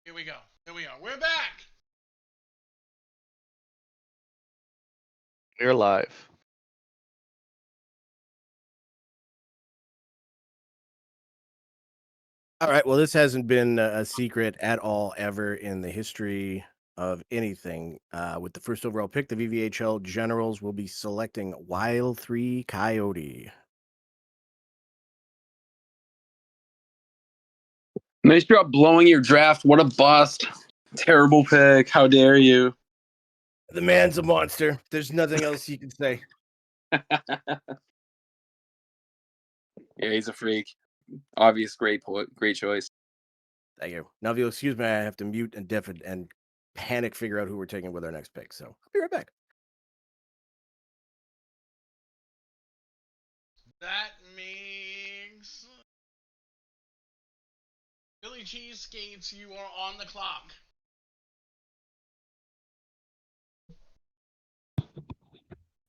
Here we go. Here we are. We're back. We're live. All right. Well, this hasn't been a secret at all ever in the history of anything. With the first overall pick, the VVHL Generals will be selecting Wild 3 Coyote. Nice job blowing your draft. What a bust. Terrible pick. How dare you? The man's a monster. There's nothing else you can say. Yeah, he's a freak. Obvious, great choice. Thank you. Now, if you'll excuse me, I have to mute and deafen and panic figure out who we're taking with our next pick. So I'll be right back. That makes Philly Cheesesteaks. You are on the clock.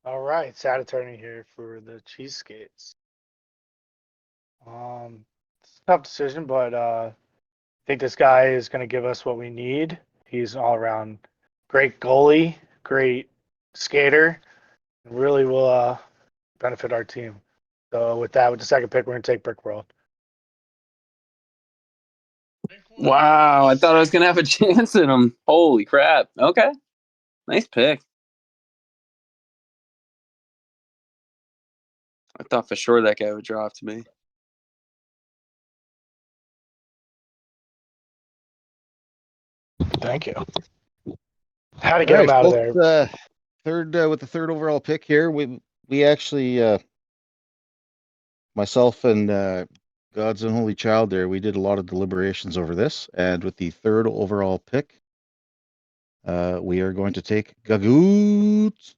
All right, Sad Attorney here for the Cheesesteaks. It's a tough decision, but I think this guy is going to give us what we need. He's an all-around great goalie, great skater, and really will benefit our team. So with that, with the second pick, we're going to take Brick World. Wow, I thought I was going to have a chance in him. Holy crap. Okay. Nice pick. I thought for sure that guy would drop to me. Thank you. How to get him out of there. Third with the third overall pick here, we actually myself and God's Unholy Child there, we did a lot of deliberations over this, and with the third overall pick, we are going to take Gagoots.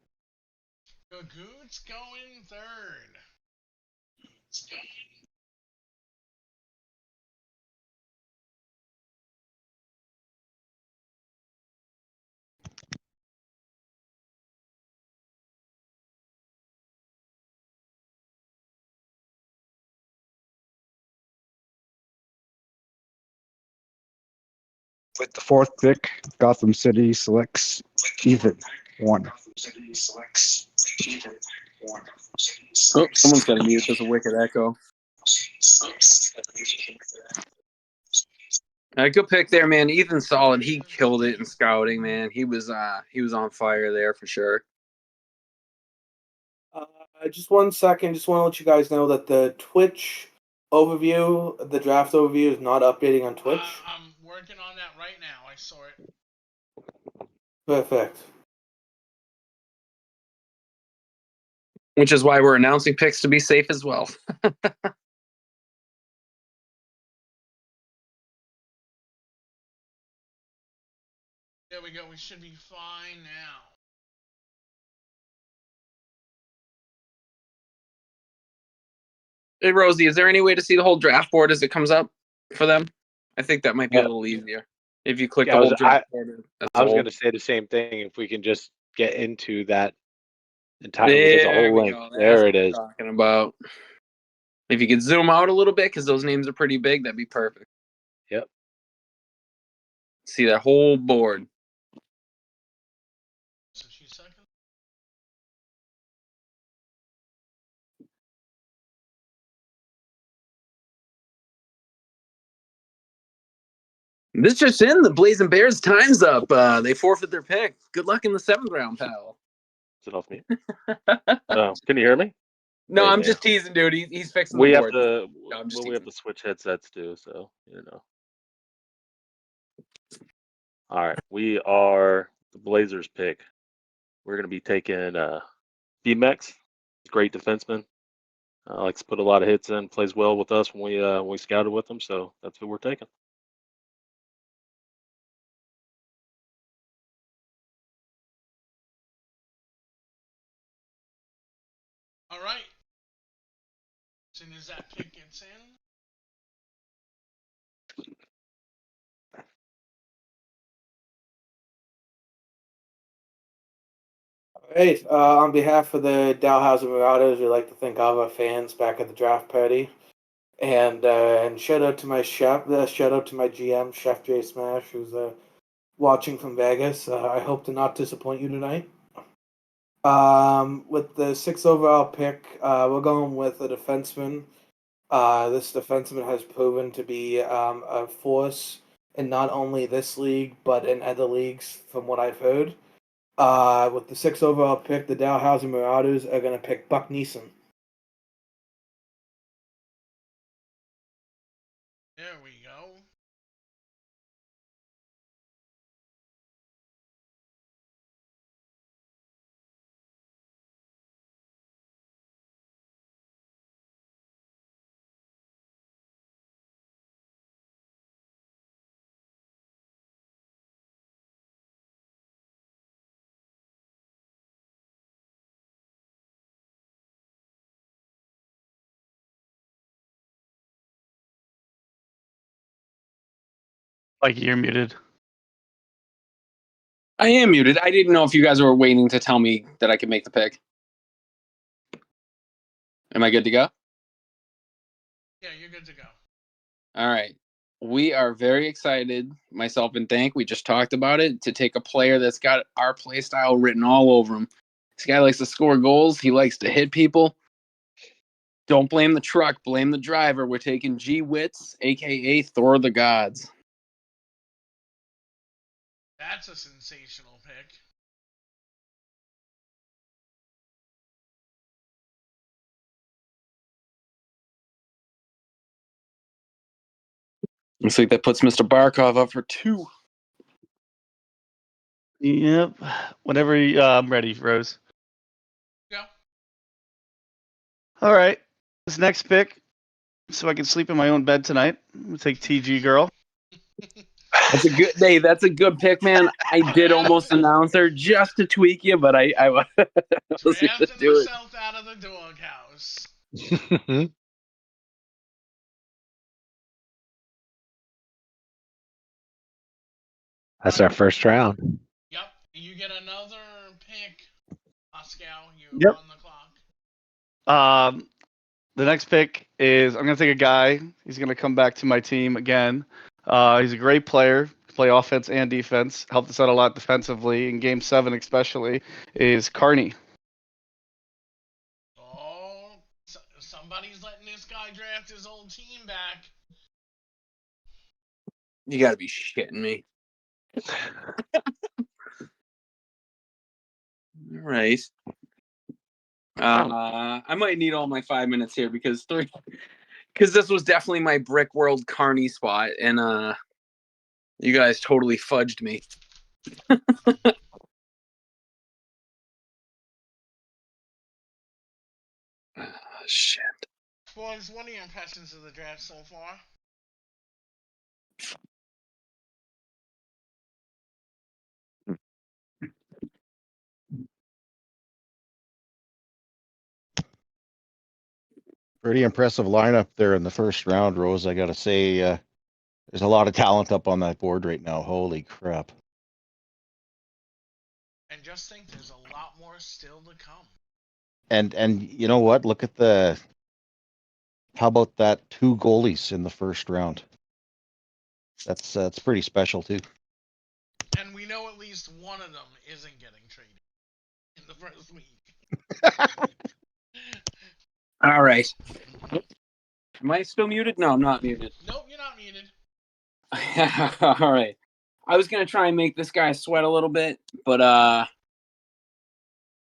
Gagoots going third. With the fourth pick, Gotham City selects Ethan Warner. Oh, someone's got to mute. There's a wicked echo. Good pick there, man. Ethan's solid. He killed it in scouting, man. He was on fire there for sure. Just 1 second. Just want to let you guys know that the Twitch overview, the draft overview, is not updating on Twitch. I'm working on that right now. I saw it. Perfect. Which is why we're announcing picks to be safe as well. There we go. We should be fine now. Hey, Rosie, is there any way to see the whole draft board as it comes up for them? I think that might be a little easier. If you click the whole draft board. I was going to say the same thing. If we can just get into that entire, there's a whole link. There it is. Talking about. If you could zoom out a little bit, because those names are pretty big, that'd be perfect. Yep. See that whole board. This just in, the Blazing Bears time's up. They forfeit their pick. Good luck in the 7th round, pal. Is it off me? Can you hear me? No, I'm just teasing, dude. He's fixing the board. We have to switch headsets too, so you know. All right, we are the Blazers pick. We're gonna be taking D-Mex, great defenseman. Likes to put a lot of hits in, plays well with us when we scouted with him, so that's who we're taking. All right. As soon as that pick gets in. Hey, on behalf of the Dalhousie Marauders, we'd like to thank all of our fans back at the draft party. And shout out to my chef. Shout out to my GM, Chef J Smash, who's watching from Vegas. I hope to not disappoint you tonight. With the 6th overall pick, we're going with a defenseman. This defenseman has proven to be a force in not only this league but in other leagues, from what I've heard. With the 6th overall pick, the Dalhousie Marauders are going to pick Buck Neeson. There we go. Like you're muted. I am muted. I didn't know if you guys were waiting to tell me that I could make the pick. Am I good to go? Yeah, you're good to go. All right. We are very excited, myself and Thank. We just talked about it, to take a player that's got our play style written all over him. This guy likes to score goals. He likes to hit people. Don't blame the truck, blame the driver. We're taking G Wits, a.k.a. Thor the Gods. That's a sensational pick. Looks like that puts Mr. Barkov up for 2. Yep. Whenever I'm ready, Rose. Go. All right. This next pick, so I can sleep in my own bed tonight. I'm gonna take TG Girl. That's a good day. That's a good pick, man. I did almost announce her just to tweak you, but I was going to Drafting do it. myself out of the doghouse. That's our first round. Yep. You get another pick, Moscow. You're Yep. on the clock. The next pick is I'm gonna take a guy. He's gonna come back to my team again. He's a great player. Play offense and defense. Helped us out a lot defensively in Game 7, especially. Is Carney. Oh, somebody's letting this guy draft his old team back. You got to be shitting me. All right. I might need all my 5 minutes here because this was definitely my Brick World Carney spot, and you guys totally fudged me. Shit. Boys, what are your impressions of the draft so far? Pretty impressive lineup there in the first round, Rose. I got to say, there's a lot of talent up on that board right now. Holy crap. And just think, there's a lot more still to come. And you know what? Look at how about that 2 goalies in the first round? That's pretty special too. And we know at least one of them isn't getting traded in the first week. All right. Am I still muted? No, I'm not muted. Nope, you're not muted. All right. I was gonna try and make this guy sweat a little bit, but I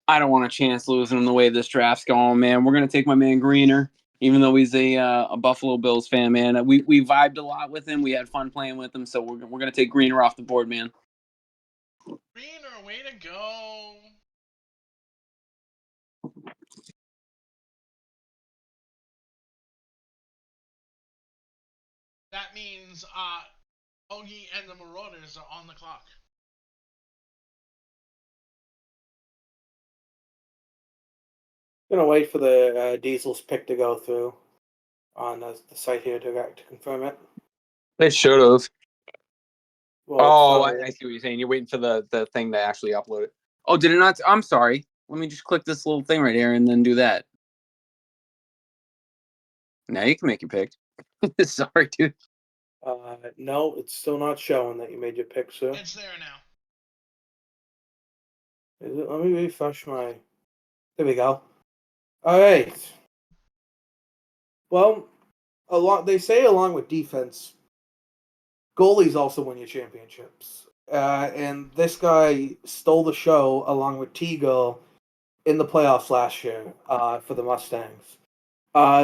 don't want a chance losing him the way this draft's going, man. We're gonna take my man Greener, even though he's a Buffalo Bills fan, man. We vibed a lot with him. We had fun playing with him, so we're gonna take Greener off the board, man. Greener, way to go. That means Ogie and the Marauders are on the clock. Gonna wait for the Diesel's pick to go through on the site here to confirm it. They should have. Well, I see what you're saying. You're waiting for the thing to actually upload it. Oh, did it not? I'm sorry. Let me just click this little thing right here and then do that. Now you can make your pick. Sorry, dude. No, it's still not showing that you made your pick, sir. It's there now. Is it? Let me refresh my. There we go. All right. Well, they say along with defense, goalies also win your championships. And this guy stole the show along with Teagle in the playoffs last year for the Mustangs.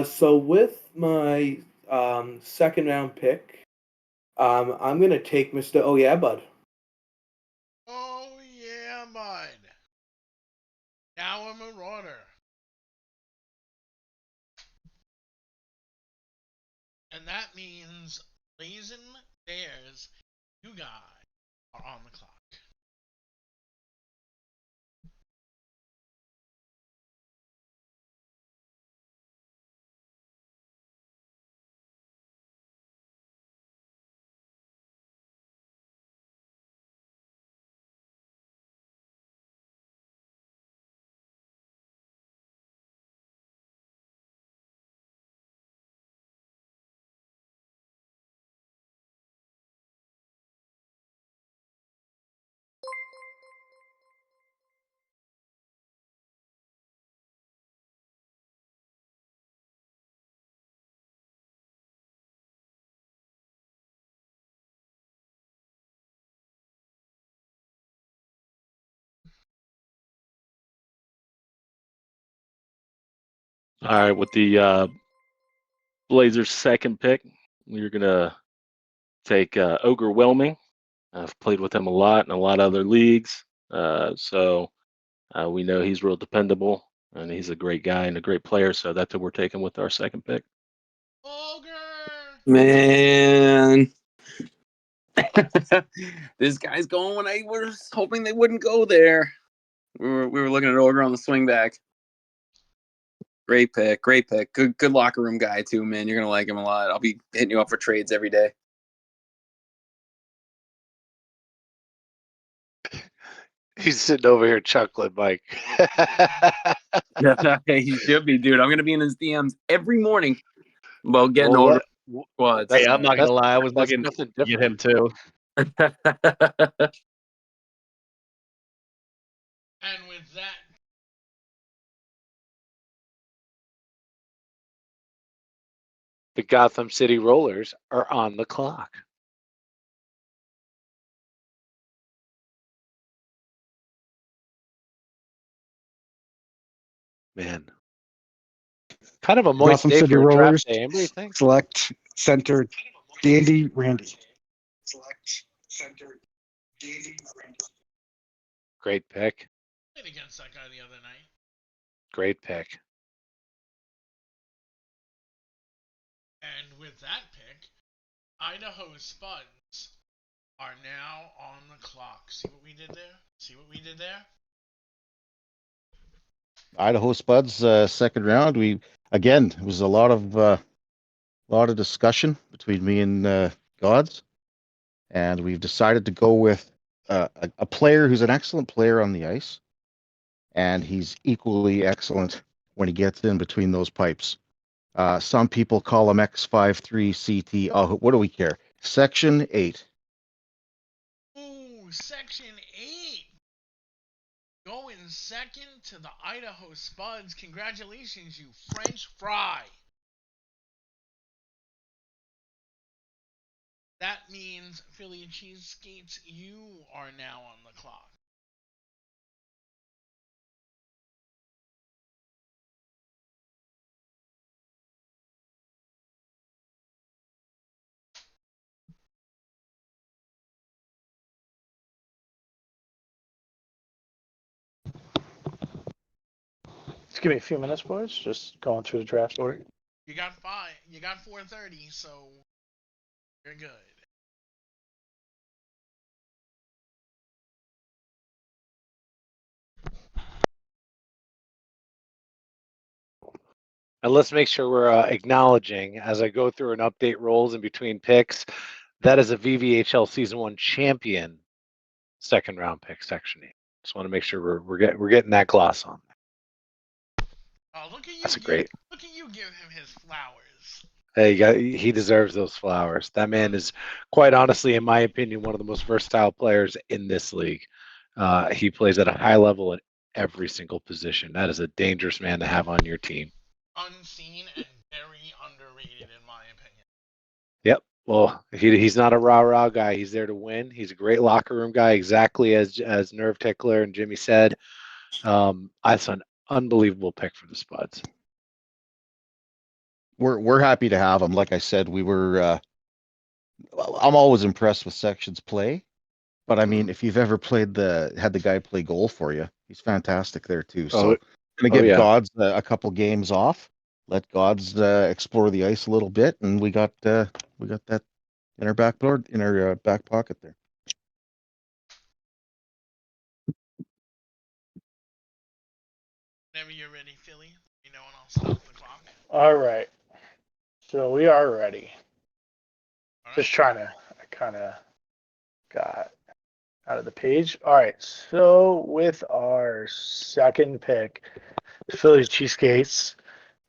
So with my second round pick, I'm gonna take Mr. Oh Yeah Bud. Oh yeah, bud. Now a Marauder. And that means Blazing Bears, you guys are on the clock. All right, with the Blazers' second pick, we're gonna take Ogre Whelming. I've played with him a lot in a lot of other leagues, so we know he's real dependable and he's a great guy and a great player. So that's what we're taking with our second pick. Ogre! Man. This guy's going when I was hoping they wouldn't go there. We were looking at Ogre on the swing back. Great pick, great pick. Good locker room guy too, man. You're gonna like him a lot. I'll be hitting you up for trades every day. He's sitting over here chuckling, Mike. Yeah, he should be, dude. I'm gonna be in his DMs every morning about getting Well, Ogre squads. Hey, I'm not gonna lie, I was that's looking nothing to get different. him too. And with that, The Gotham City Rollers are on the clock. Man, kind of a moist Gotham day City for a draft Rollers day. Anybody think? select center Dandy Randy. Select center Dandy Randy. Great pick. played against that guy the other night. Great pick. And with that pick, Idaho Spuds are now on the clock. See what we did there? See what we did there? Idaho Spuds, second round. We again, it was a lot of discussion between me and Gods, and we've decided to go with a player who's an excellent player on the ice, and he's equally excellent when he gets in between those pipes. Some people call him X53CT. Oh, what do we care? Section 8. Ooh, Section 8. Going second to the Idaho Spuds. Congratulations, you French fry. That means Philly Cheesesteaks, you are now on the clock. Just give me a few minutes, boys. Just going through the draft order. You got 4:30, so you're good. And let's make sure we're acknowledging as I go through and update roles in between picks. That is a VVHL Season 1 champion second round pick, Section 8. Just want to make sure we're getting that gloss on. Look at you! That's great. Look at you give him his flowers. Hey, he deserves those flowers. That man is, quite honestly, in my opinion, one of the most versatile players in this league. He plays at a high level at every single position. That is a dangerous man to have on your team. Unseen and very underrated, in my opinion. Yep. Well, he's not a rah-rah guy. He's there to win. He's a great locker room guy, exactly as Nerve Tickler and Jimmy said. That's an unbelievable pick for the Spuds. We're happy to have him. Like I said, we were. I'm always impressed with Section's play, but I mean, if you've ever had the guy play goal for you, he's fantastic there too. So Oh, gonna oh give yeah. Gods a couple games off. Let Gods explore the ice a little bit, and we got that in our back pocket there. Whenever you're ready, Philly, you know, and I'll stop the clock. All right. So we are ready. All right. Just trying to, I kind of got out of the page. All right. So with our second pick, Philly Cheesecakes,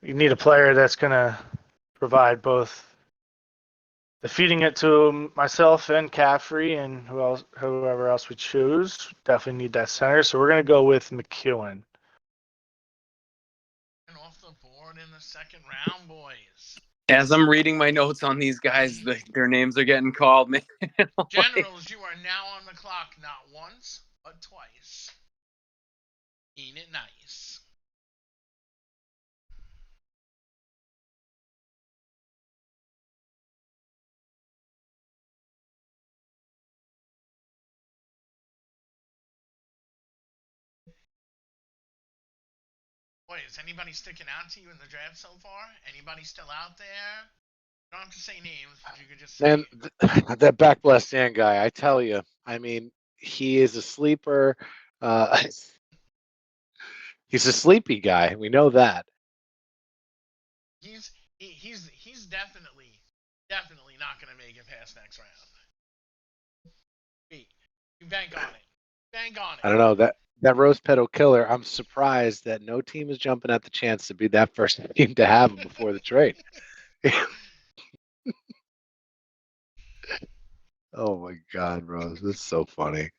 you need a player that's going to provide both the feeding it to myself and Caffrey and whoever else we choose. Definitely need that center. So we're going to go with McEwen. And off the board in the second round, boys. As I'm reading my notes on these guys, their names are getting called, man. Generals, you are now on the clock not once, but twice. Ain't it nice? Boy, is anybody sticking out to you in the draft so far? Anybody still out there? You don't have to say names, but you could just say. Man, that back blessed hand guy, I tell you, I mean, he is a sleeper. He's a sleepy guy. We know that. He's definitely not going to make it past next round. Wait, you bank on it. Bank on it. I don't know that rose petal killer. I'm surprised that no team is jumping at the chance to be that first team to have him before the trade. Oh my God, Rose, this is so funny.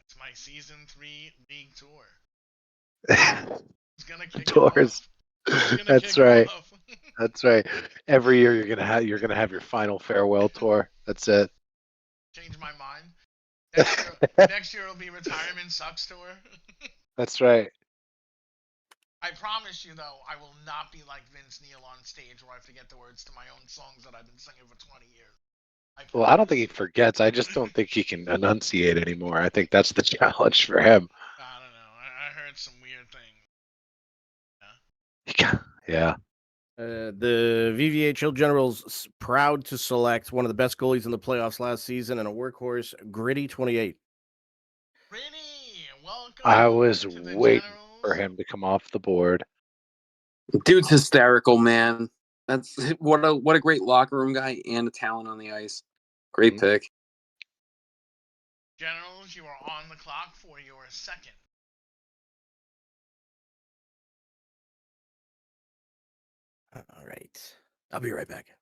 It's my season 3 league tour. It's gonna kick Tours. it off. That's right. That's right. Every year you're gonna have your final farewell tour. That's it. Change my mind. Next year it'll be retirement sucks tour. That's right. I promise you though, I will not be like Vince Neil on stage where I forget the words to my own songs that I've been singing for 20 years. Well, I don't think he forgets. I just don't think he can enunciate anymore. I think that's the challenge for him. I don't know. I heard some weird things. Yeah. The VVHL Generals proud to select one of the best goalies in the playoffs last season and a workhorse, Gritty 28. Gritty, welcome. I was to the waiting Generals. for him to come off the board. Dude's hysterical, man. That's what a great locker room guy and a talent on the ice. Great pick. Generals, you are on the clock for your second. All right. I'll be right back.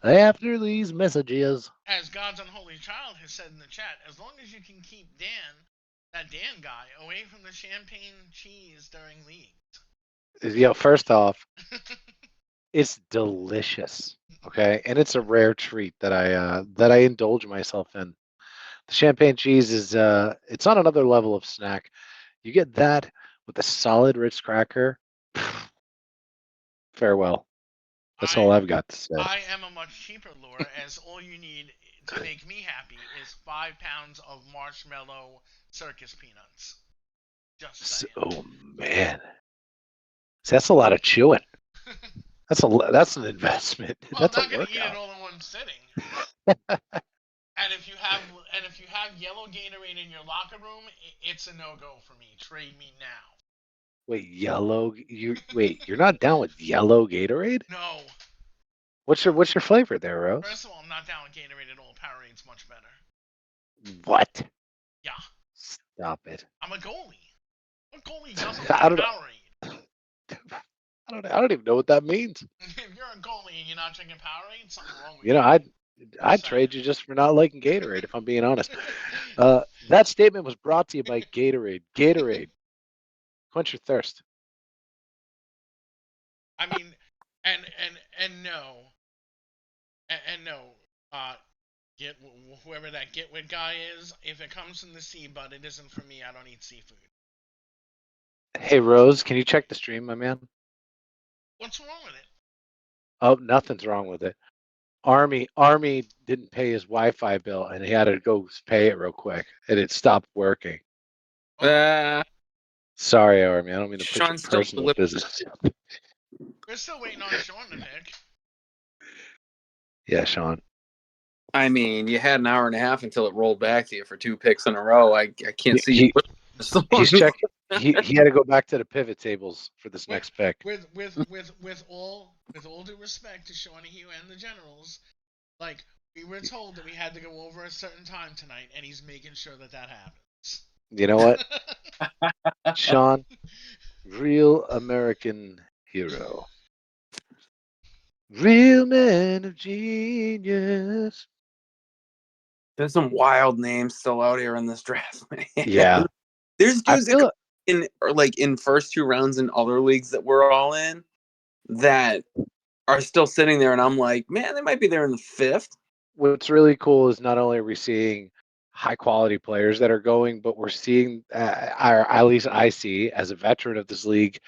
After these messages. As God's unholy child has said in the chat, as long as you can keep that Dan guy, away from the champagne cheese during leagues. First off, it's delicious. Okay, and it's a rare treat that I indulge myself in. The champagne cheese is it's on another level of snack. You get that with a solid Ritz cracker. Farewell. That's all I've got to say. I am a much cheaper lure, as all you need to make me happy is 5 pounds of marshmallow circus peanuts. Just saying. Oh man, that's a lot of chewing. That's an investment. Well, That's I'm not a gonna workout. eat it all in one sitting. And if you have yellow Gatorade in your locker room, it's a no-go for me. Trade me now. Wait, you're not down with yellow Gatorade? No. What's your flavor there, Rose? First of all, I'm not down with Gatorade at all. Powerade's much better. What? Yeah. Stop it. I'm a goalie. What goalie doesn't I like don't know. Powerade? I don't even know what that means. If you're a goalie and you're not drinking Powerade, something wrong with You know, I'd saying. trade you just for not liking Gatorade, if I'm being honest. That statement was brought to you by Gatorade. Gatorade, quench your thirst. I mean, and no, and no. Get whoever that get with guy is. If it comes from the sea, but it isn't for me. I don't eat seafood. Hey Rose, can you check the stream, my man? What's wrong with it? Oh, nothing's wrong with it. Army didn't pay his Wi-Fi bill, and he had to go pay it real quick, and it stopped working. Sorry, Army. I don't mean to put your Sean's still personal business. We're still waiting on Sean to pick. Yeah, Sean. I mean, you had an hour and a half until it rolled back to you for 2 picks in a row. I can't see you. He's checking. He had to go back to the pivot tables for this next pick. With all due respect to Shawnee Hugh and the Generals, like we were told that we had to go over a certain time tonight, and he's making sure that happens. You know what, Sean? Real American hero. Real man of genius. There's some wild names still out here in this draft, man. Yeah. There's dudes in first 2 rounds in other leagues that we're all in that are still sitting there, and I'm like, man, they might be there in the 5th. What's really cool is not only are we seeing high quality players that are going, but we're seeing, at least I see as a veteran of this league,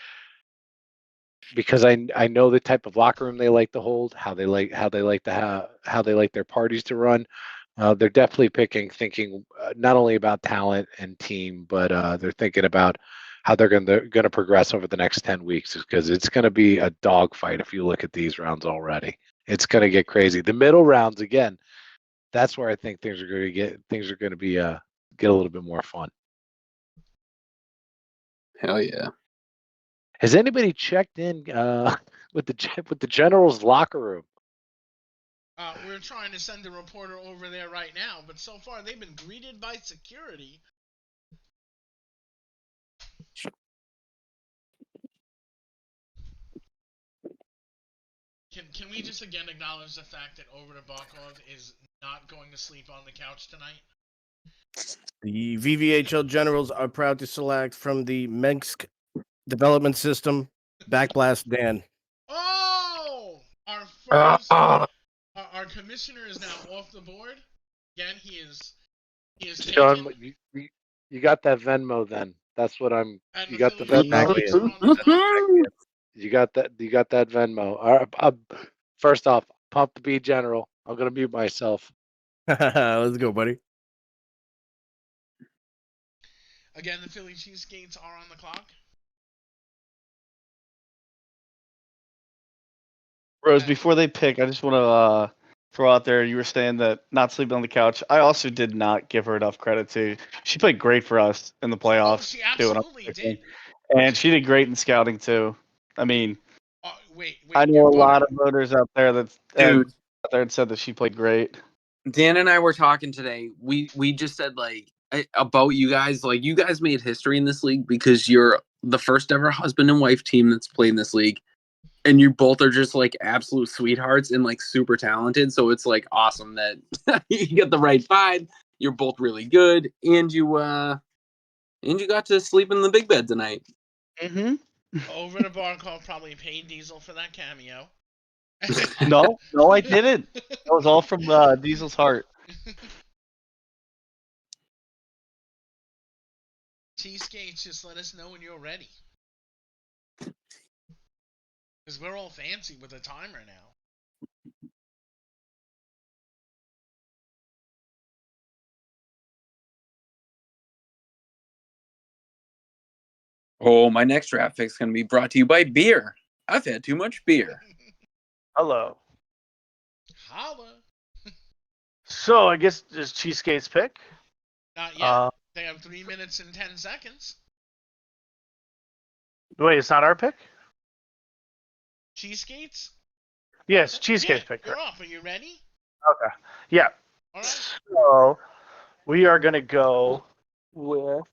because I know the type of locker room they like to hold, how they like their parties to run. They're definitely thinking not only about talent and team, but they're thinking about how they're going to progress over the next 10 weeks, because it's going to be a dogfight. If you look at these rounds already, it's going to get crazy. The middle rounds, again, that's where I think things are going to get a little bit more fun. Hell yeah. Has anybody checked in with the Generals locker room? We're trying to send a reporter over there right now, but so far they've been greeted by security. Can we just again acknowledge the fact that Over Barkov is not going to sleep on the couch tonight? The VVHL Generals are proud to select from the Mensk development system, Backblast Dan. Oh! Our first... Our commissioner is now off the board. Again, he is Sean, taken... you got that Venmo then. That's what I'm. And you the got the Philly Venmo. cheesesteaks are on the clock. You got that Venmo. All right, first off, pump the B General. I'm gonna mute myself. Let's go, buddy. Again, the Philly cheesesteaks are on the clock. Rose, before they pick, I just want to throw out there, you were saying that not sleeping on the couch. I also did not give her enough credit too. She played great for us in the playoffs. Oh, she absolutely did. And she did great in scouting too. I mean, wait. I know a lot of voters out there that said that she played great. Dan and I were talking today. We just said about you guys. Like, you guys made history in this league because you're the first ever husband and wife team that's played in this league. And you both are just like absolute sweethearts and like super talented. So it's like awesome that you get the right vibe. You're both really good, and you got to sleep in the big bed tonight. Mm-hmm. Over the Barkov probably paid Diesel for that cameo. No, I didn't. That was all from Diesel's heart. Cheesecakes, just let us know when you're ready. Because we're all fancy with a timer now. Oh, my next draft pick is going to be brought to you by beer. I've had too much beer. Hello. Holla. So I guess does Cheesecake's pick? Not yet. They have 3 minutes and 10 seconds. Wait, it's not our pick? Cheesegates? Yes, Cheesecake's pick. You're off. Are you ready? Okay. Yeah. All right. So we are going to go with...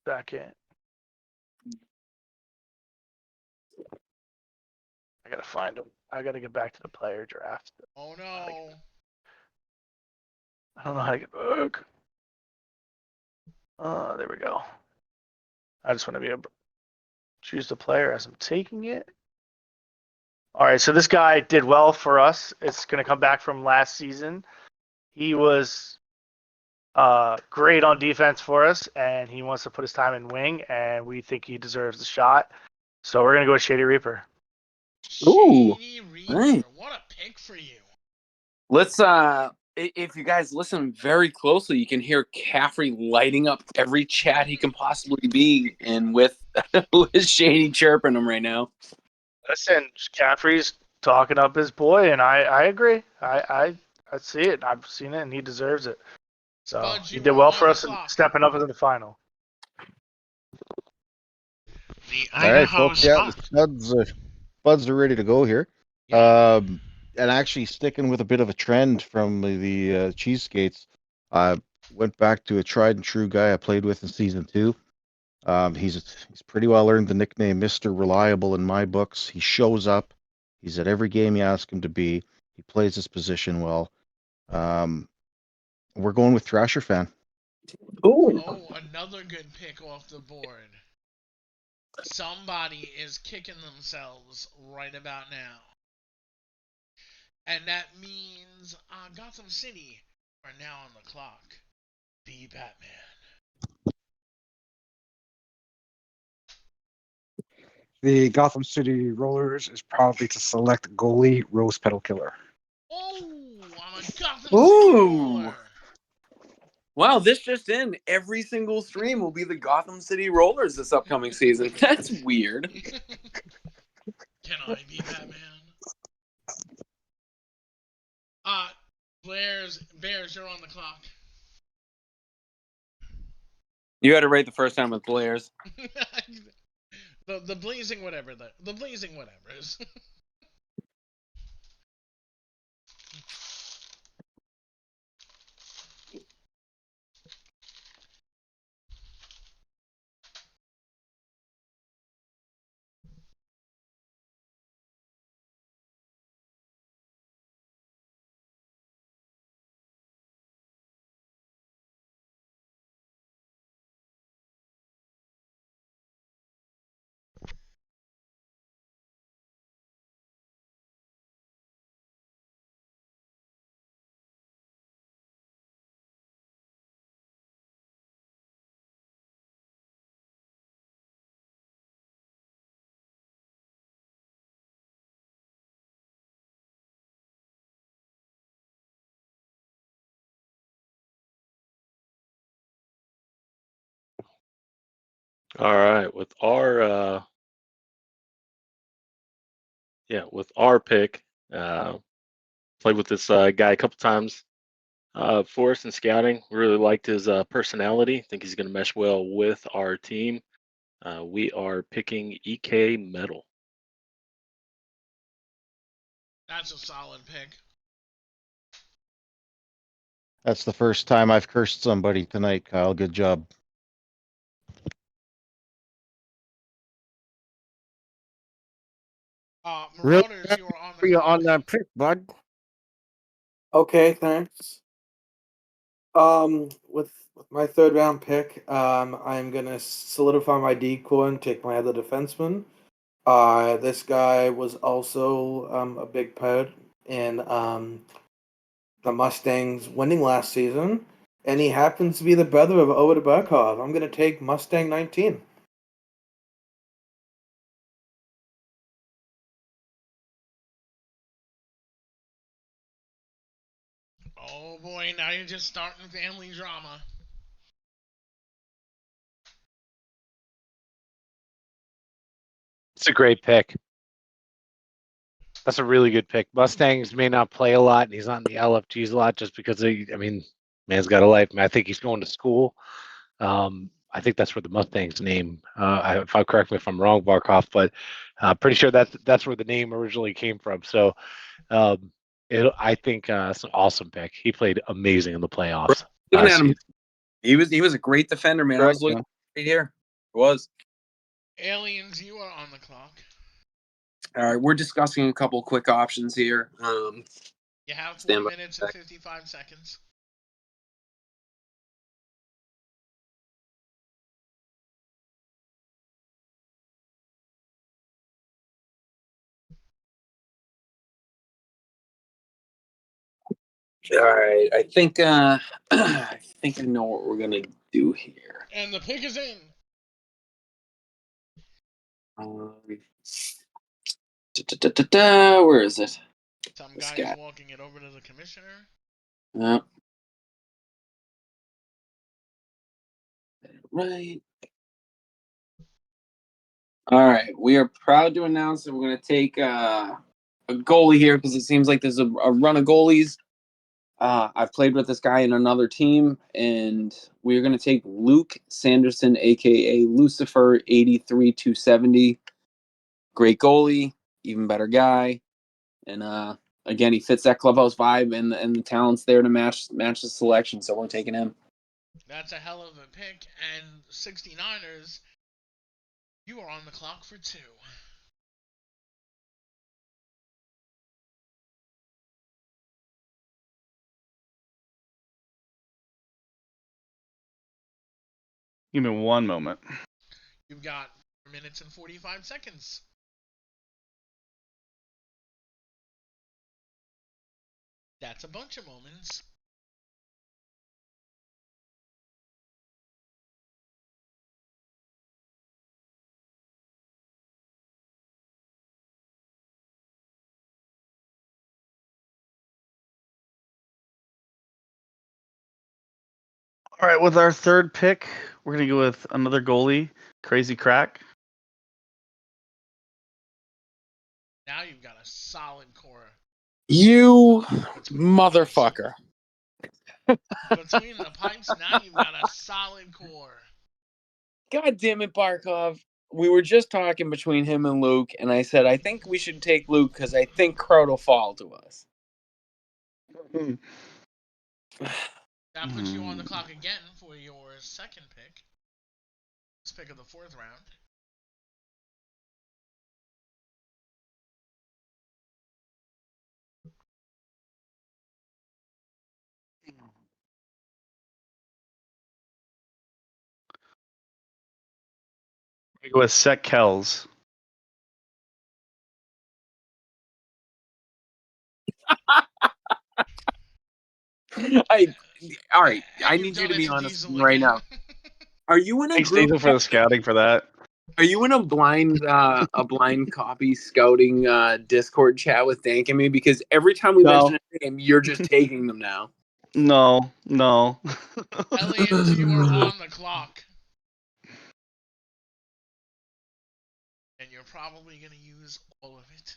second. gotta find him. I gotta get back to the player draft. Oh no. I don't know how to get back. There we go. I just want to be able to choose the player as I'm taking it. All right, so this guy did well for us. It's going to come back from last season. He was great on defense for us, and he wants to put his time in wing, and we think he deserves the shot. So we're going to go with Shady Reaper. Ooh, Shady Reaper. nice. What a pick for you. Let's if you guys listen very closely, you can hear Caffrey lighting up every chat he can possibly be in with Shady chirping him right now. Listen, Caffrey's talking up his boy, and I agree. I see it. I've seen it, and he deserves it. So Spuds, he you did are well on for the us in clock. stepping up into the final. The All right, Idaho folks. Yeah, the Spuds are ready to go here. And actually sticking with a bit of a trend from the Cheesegates, I went back to a tried and true guy I played with in season 2. He's pretty well earned the nickname Mr. Reliable in my books. He shows up. He's at every game you ask him to be. He plays his position well. We're going with Thrasher Fan. Ooh. Oh, another good pick off the board. Somebody is kicking themselves right about now. And that means Gotham City are now on the clock. The Batman. The Gotham City Rollers is probably to select goalie Rose Petal Killer. Oh, I'm a Gotham Ooh. City roller. Wow, this just in. Every single stream will be the Gotham City Rollers this upcoming season. That's weird. Can I be Batman? Bears, you're on the clock. You had it right the first time with Blair's. the blazing whatever the blazing whatever's. All right, with our pick, played with this guy a couple times for us in scouting. Really liked his personality. Think he's going to mesh well with our team. We are picking EK Metal. That's a solid pick. That's the first time I've cursed somebody tonight, Kyle. Good job. Really Marauders, you are on the you clock. on that pick, bud. Okay, thanks. With my third round pick, I'm gonna solidify my decor and take my other defenseman. This guy was also a big part in the Mustangs winning last season, and he happens to be the brother of Owen Barkov. I'm gonna take Mustang 19. Oh boy, now you're just starting family drama. It's a great pick. That's a really good pick. Mustangs may not play a lot, and he's not in the LFGs a lot just because man's got a life. I think he's going to school. I think that's where the Mustangs name. If I correct me if I'm wrong, Barkov, but pretty sure that's where the name originally came from. So, I think it's an awesome pick. He played amazing in the playoffs Looking last at him, season. he was a great defender, man. I Correct, was looking man. right here. It was. Aliens, you are on the clock. All right, we're discussing a couple quick options here. You have 4 Stand by. minutes and 55 seconds. All right, I think I know what we're gonna do here. And the pick is in. Where is it? Some This guy guy. is walking it over to the commissioner. Right. All right, we are proud to announce that we're going to take a goalie here because it seems like there's a run of goalies. I've played with this guy in another team, and we're going to take Luke Sanderson, aka Lucifer, 83-270. Great goalie, even better guy, and again, he fits that clubhouse vibe, and the talent's there to match the selection. So we're taking him. That's a hell of a pick. And 69ers, you are on the clock for 2. Give me one moment. You've got 4 minutes and 45 seconds. That's a bunch of moments. All right, with our third pick, we're gonna go with another goalie, Crazy Crack. Now you've got a solid core. You motherfucker. Between the pipes, now you've got a solid core. God damn it, Barkov. We were just talking between him and Luke, and I said, I think we should take Luke because I think Crowd will fall to us. That puts you on the clock again for your second pick. This pick of the 4th round. We go with Seth Kells. All right, I And you've need you done to it be to honest with Diesel me right again. now. Are you in a Thanks, group? Diesel, for the scouting for that. Are you in a blind copy scouting Discord chat with Dank and me? Because every time we No. mention a name, you're just taking them now. No. Elliot, you are on the clock. And you're probably going to use all of it.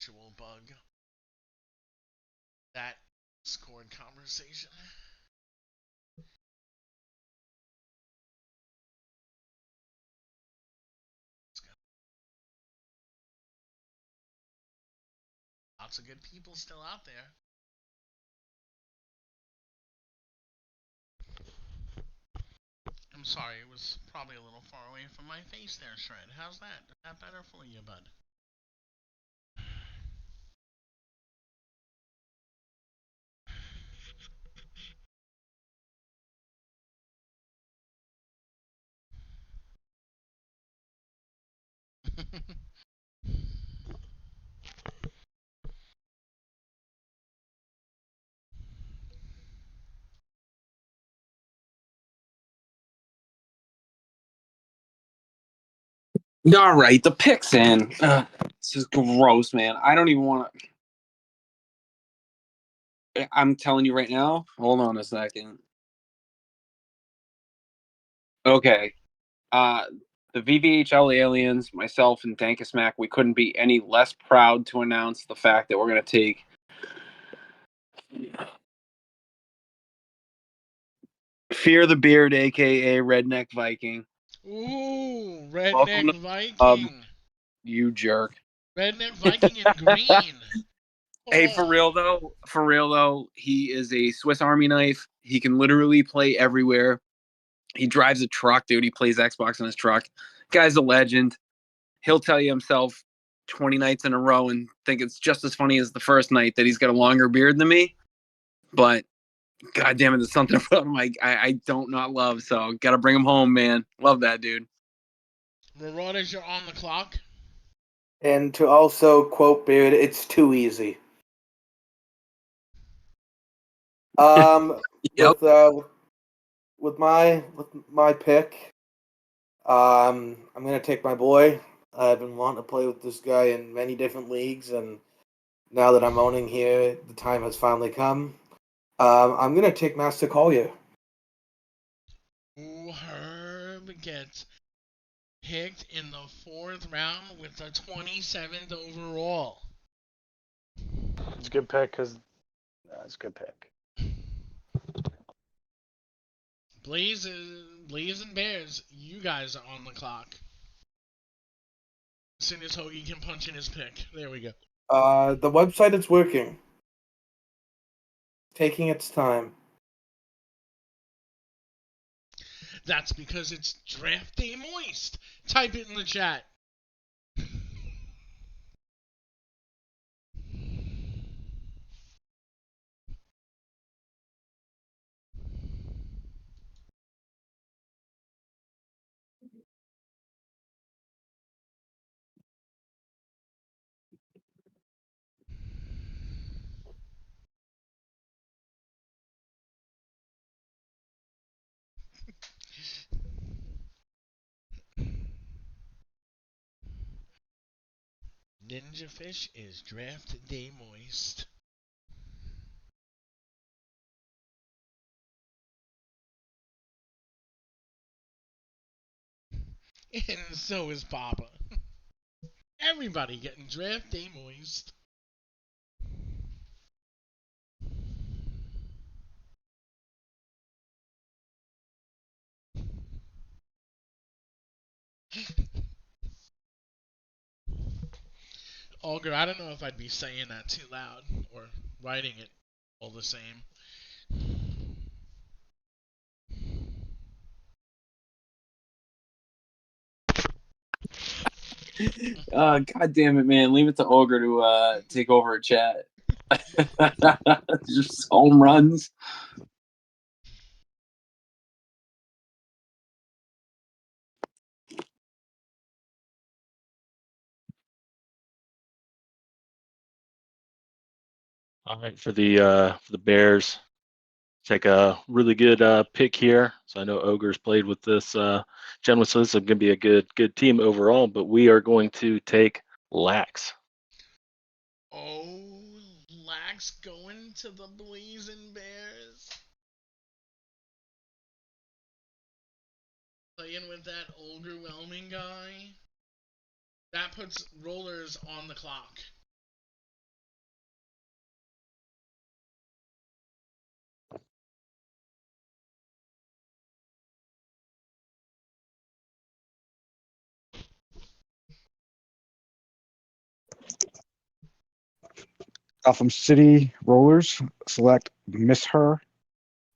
Actual bug. That scored conversation. Lots of good people still out there. I'm sorry, it was probably a little far away from my face there, Shred. How's that? Is that better for you, bud? All right, the pick's in. This is gross, man. I don't even want to. I'm telling you right now. Hold on a second. Okay. Uh, the VVHL aliens, myself and Dankasmack, we couldn't be any less proud to announce the fact that we're going to take Fear the Beard, aka Redneck Viking. Ooh, Welcome Redneck to the club, Viking. you jerk. Redneck Viking in green. Hey, Oh, for real though, he is a Swiss Army knife. He can literally play everywhere. He drives a truck, dude. He plays Xbox in his truck. Guy's a legend. He'll tell you himself 20 nights in a row and think it's just as funny as the first night that he's got a longer beard than me. But God damn it, there's something about him I don't not love. So gotta bring him home, man. Love that dude. Marauders, you're on the clock. And to also quote Beard, it's too easy. Yep. With my pick, I'm gonna take my boy. I've been wanting to play with this guy in many different leagues, and now that I'm owning here, the time has finally come. I'm gonna take Master Collier. Ooh, Herb gets picked in the 4th round with the 27th overall. It's a good pick because it's a good pick. Blaze and Bears, you guys are on the clock. As soon as Hoagie can punch in his pick. There we go. The website is working. Taking its time. That's because it's Draft Day Moist. Type it in the chat. Ninja Fish is Draft Day Moist. And so is Papa. Everybody getting Draft Day Moist. Olger, I don't know if I'd be saying that too loud or writing it all the same. God damn it, man. Leave it to Ogre to take over a chat. Just home runs. All right, for the Bears, take a really good pick here. So I know Ogre's played with this gentleman, so this is going to be a good team overall. But we are going to take Lax. Oh, Lax going to the Blazing Bears. Playing with that overwhelming guy. That puts Rollers on the clock. Gotham City Rollers select Miss Her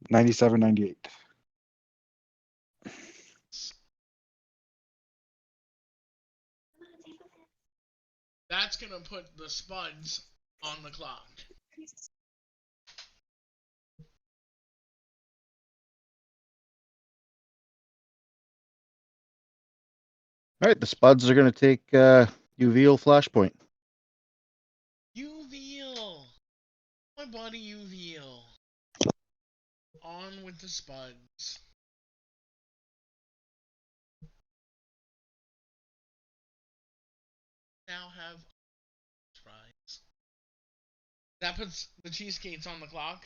9798. That's going to put the Spuds on the clock. All right, the Spuds are going to take Uveal Flashpoint. Uveal. My buddy Uveal. On with the Spuds. Now have tries. That puts the Cheesecates on the clock.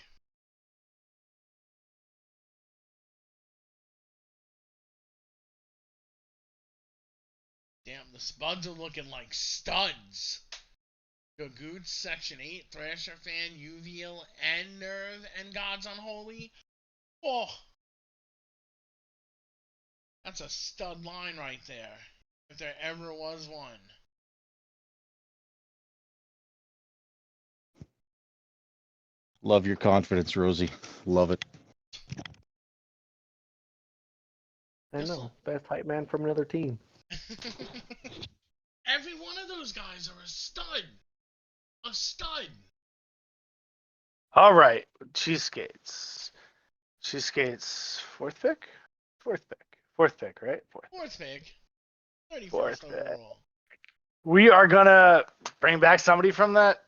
Damn, the Spuds are looking like studs. Gagoots, Section 8, Thrasher Fan, Uveal, and Nerve, and God's Unholy. Oh, that's a stud line right there. If there ever was one. Love your confidence, Rosie. Love it. I know. Best hype man from another team. Every one of those guys are a stud. A stud. All right, Cheeseskates. Cheeseskates, fourth pick? Fourth pick. Fourth pick, right? Fourth pick. 31st Fourth pick. overall. We are gonna bring back somebody from that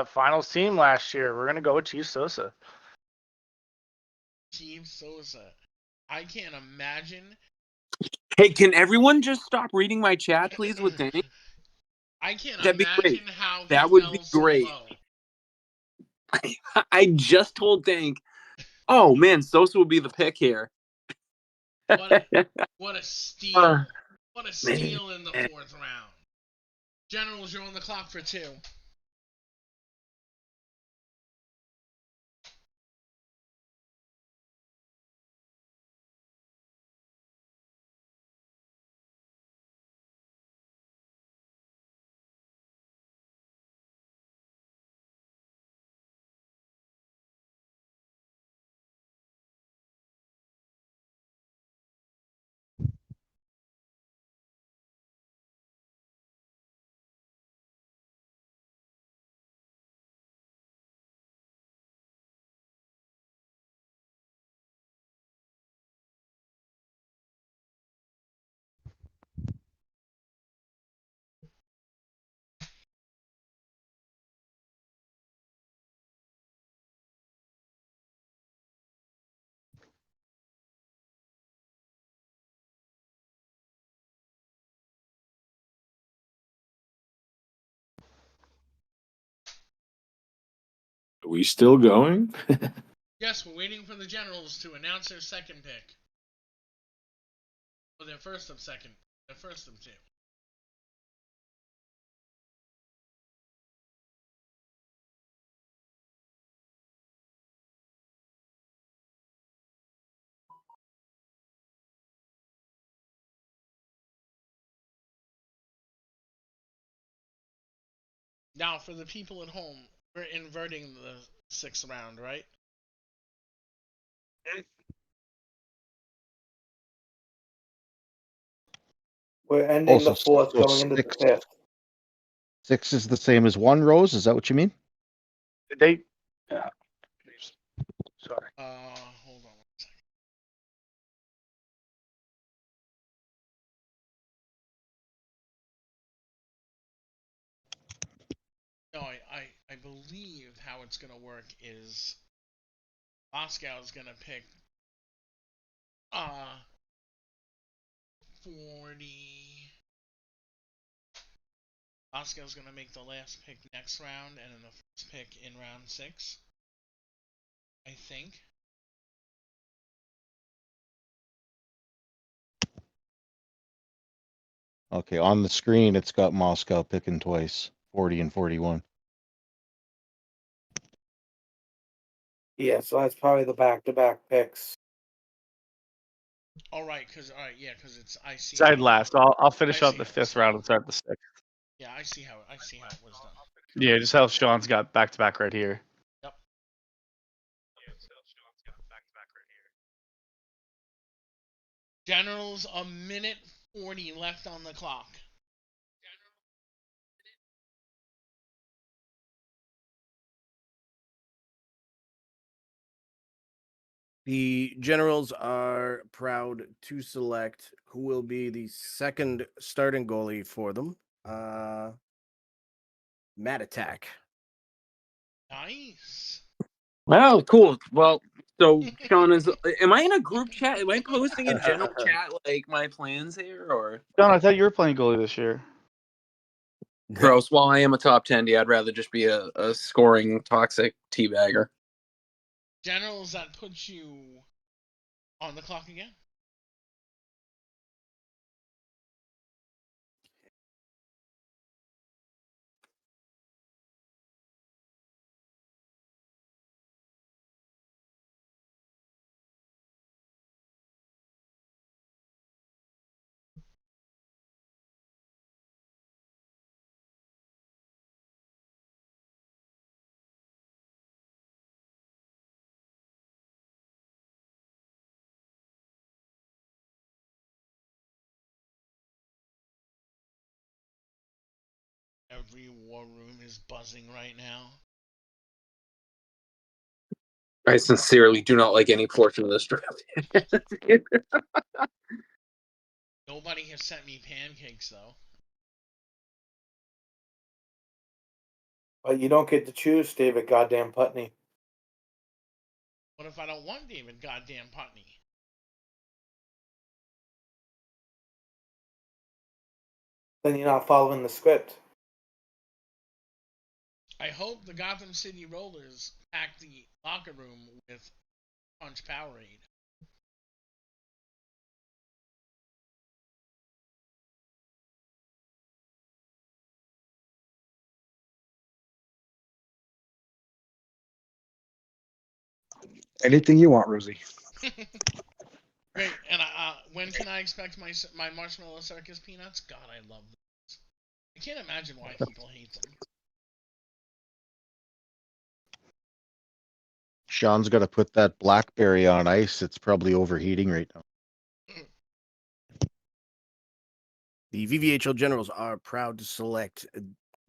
finals team last year. We're gonna go with Chief Sosa. Chief Sosa. I can't imagine. Hey, can everyone just stop reading my chat, please, with Danny? I can't That'd be imagine great. how he That would fell be so great. low. I just told Dank, oh man, Sosa would be the pick here. What a steal. What a steal in the 4th round. Generals, you're on the clock for 2. Are we still going? Yes, we're waiting for the Generals to announce their second pick. Or their first of second. Their first of 2. Now, for the people at home, we're inverting the 6th round, right? We're ending Also, the fourth, so going into the fifth. 6 is the same as 1, Rose? Is that what you mean? They. Yeah. Sorry. Hold on one second. No, I believe how it's gonna work is Moscow's gonna pick 40. Moscow's gonna make the last pick next round and then the first pick in round 6. I think. Okay, on the screen, it's got Moscow picking twice, 40 and 41. Yeah, so that's probably the back-to-back picks. Alright, cause it's I see. Side last. I'll finish I up see the how 5th round and start the 6th. Yeah, I see how it was done. Yeah, just how Sean's got back to back right here. Yep. Generals, a minute 40 left on the clock. The Generals are proud to select who will be the second starting goalie for them. Matt Attack. Nice. Wow, cool. Well, so Sean, am I in a group chat? Am I posting in general chat like my plans here, or John, I thought you were playing goalie this year. gross? While I am a top 10, I'd rather just be a scoring toxic teabagger. Generals, that puts you on the clock again. Every war room is buzzing right now. I sincerely do not like any portion of this draft. Nobody has sent me pancakes though. But you don't get to choose David Goddamn Putney. What if I don't want David Goddamn Putney? Then you're not following the script. I hope the Gotham City Rollers pack the locker room with Punch Powerade. Anything you want, Rosie. Great. And when can I expect my Marshmallow Circus peanuts? God, I love those. I can't imagine why people hate them. Sean's got to put that blackberry on ice. It's probably overheating right now. The VVHL Generals are proud to select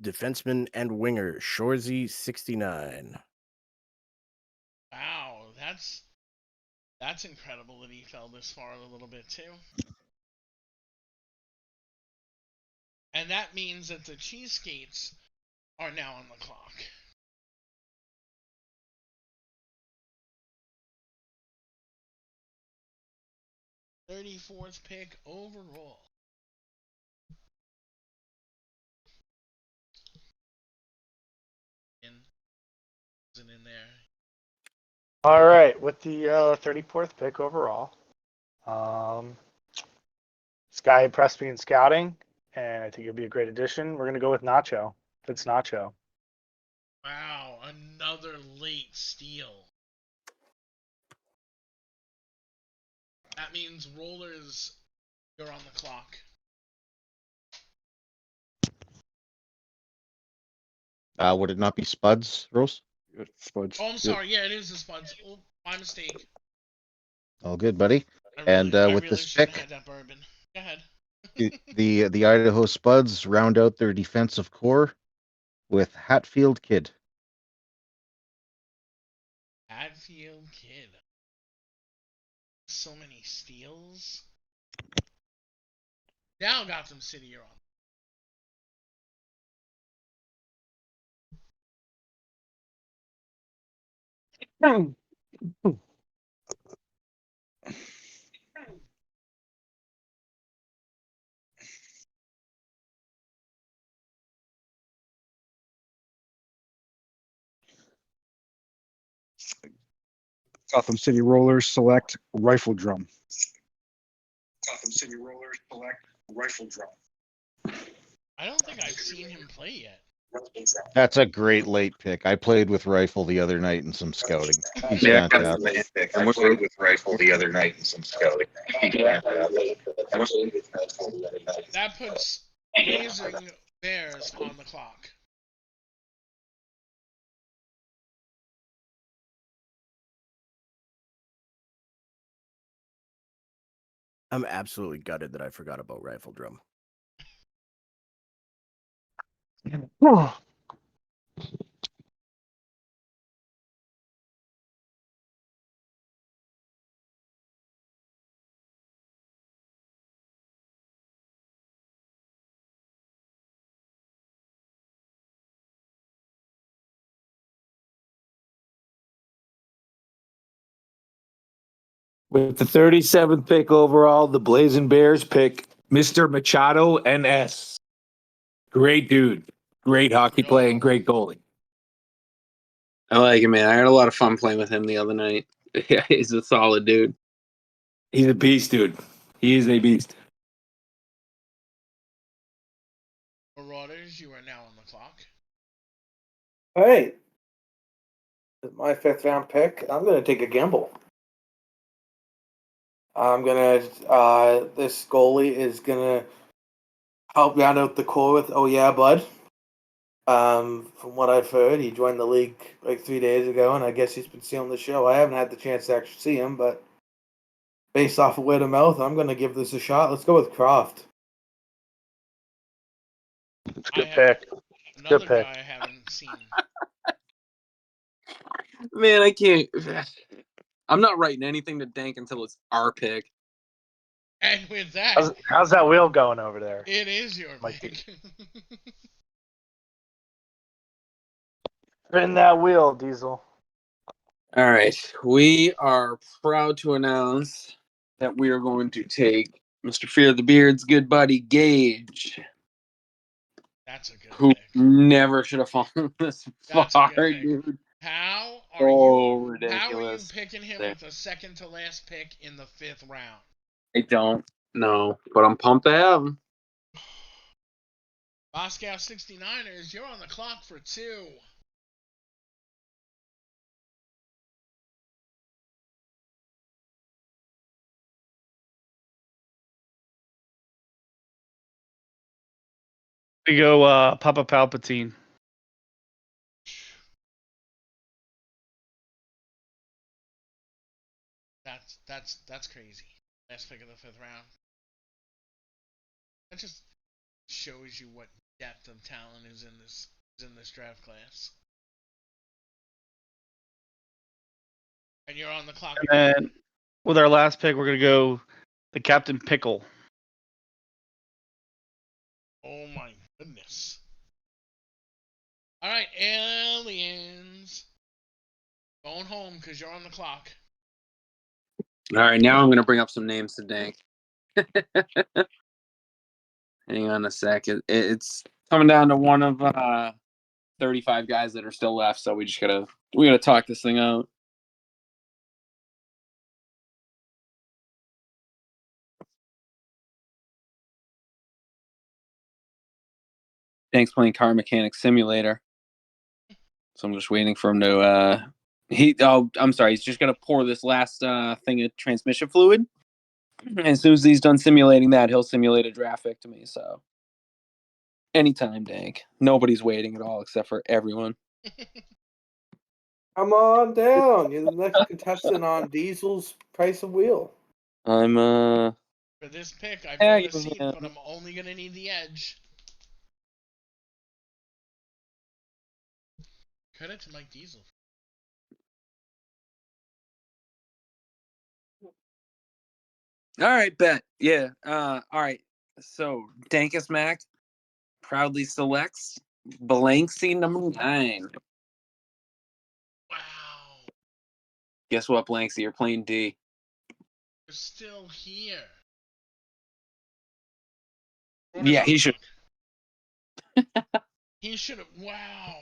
defenseman and winger Shorzy 69. Wow, that's incredible that he fell this far a little bit too. And that means that the Cheeseskates are now on the clock. .34th pick overall. Isn't in there. All right, with the 34th pick overall, this guy impressed me in scouting, and I think he'll be a great addition. We're going to go with Nacho. It's Nacho. Wow, another late steal. That means Rollers, you're on the clock. Would it not be Spuds, Rose? Spuds. Oh, I'm sorry. Yeah, it is the Spuds. Oh, my mistake. All good, buddy. I And really with this should have pick, had that bourbon. Go ahead. the Idaho Spuds round out their defensive core with Hatfield Kid. Hadfield Kid. So many steals. Now Gotham City, you're on. Gotham City Rollers select Rifle Drum. Gotham City Rollers select Rifle Drum. I don't think I've seen him play yet. That's a great late pick. I played with Rifle the other night in some scouting. He's Yeah, fantastic. I played with Rifle the other night in some scouting. That puts Blazing Bears on the clock. I'm absolutely gutted that I forgot about Rifle Drum. With the 37th pick overall, the Blazing Bears pick Mr. Machado NS. Great dude. Great hockey player and great goalie. I like him, man. I had a lot of fun playing with him the other night. Yeah, he's a solid dude. He's a beast, dude. He is a beast. Marauders, you are now on the clock. All right. With my 5th round pick, I'm going to take a gamble. I'm going to, this goalie is going to help round out the core with Oh Yeah Bud. From what I've heard, he joined the league like 3 days ago, and I guess he's been seeing the show. I haven't had the chance to actually see him, but based off of word of mouth, I'm going to give this a shot. Let's go with Croft. Good pick. another pick. guy I haven't seen. Man, I can't. I'm not writing anything to Dank until it's our pick. And with that, How's that wheel going over there? it is your Mikey. pick. Spin that wheel, Diesel. All right. We are proud to announce that we are going to take Mr. Fear the Beard's good buddy Gage, That's a good who pick. never should have fallen this That's a far, good pick. dude. How are So you ridiculous. picking him with the second to last pick in the 5th round? I don't know, but I'm pumped to have him. Moscow 69ers, you're on the clock for 2. We go Papa Palpatine. That's crazy. Last pick of the 5th round. That just shows you what depth of talent is in this draft class. And you're on the clock. And then with our last pick, we're gonna go the Captain Pickle. Oh my goodness. All right, aliens. Going home because you're on the clock. All right, now I'm going to bring up some names to Dank. Hang on a sec. It's coming down to one of 35 guys that are still left, so we gotta talk this thing out. Dank's playing Car Mechanic Simulator, so I'm just waiting for him to. I'm sorry. He's just gonna pour this last thing of transmission fluid. And as soon as he's done simulating that, he'll simulate a draft pick to me. So anytime, Dank. Nobody's waiting at all except for everyone. Come on down. You're the next contestant on Diesel's Price of Wheel. I'm For this pick, I Yeah, bought a seat, yeah. but I'm only going to need the edge. Credit to Mike Diesel. All right, bet. Yeah. All right. So Dankus Mac proudly selects blank seat number 9. Wow. Guess what, Blanksy? You're playing D. You're still here. Yeah, he should. He should have. Wow.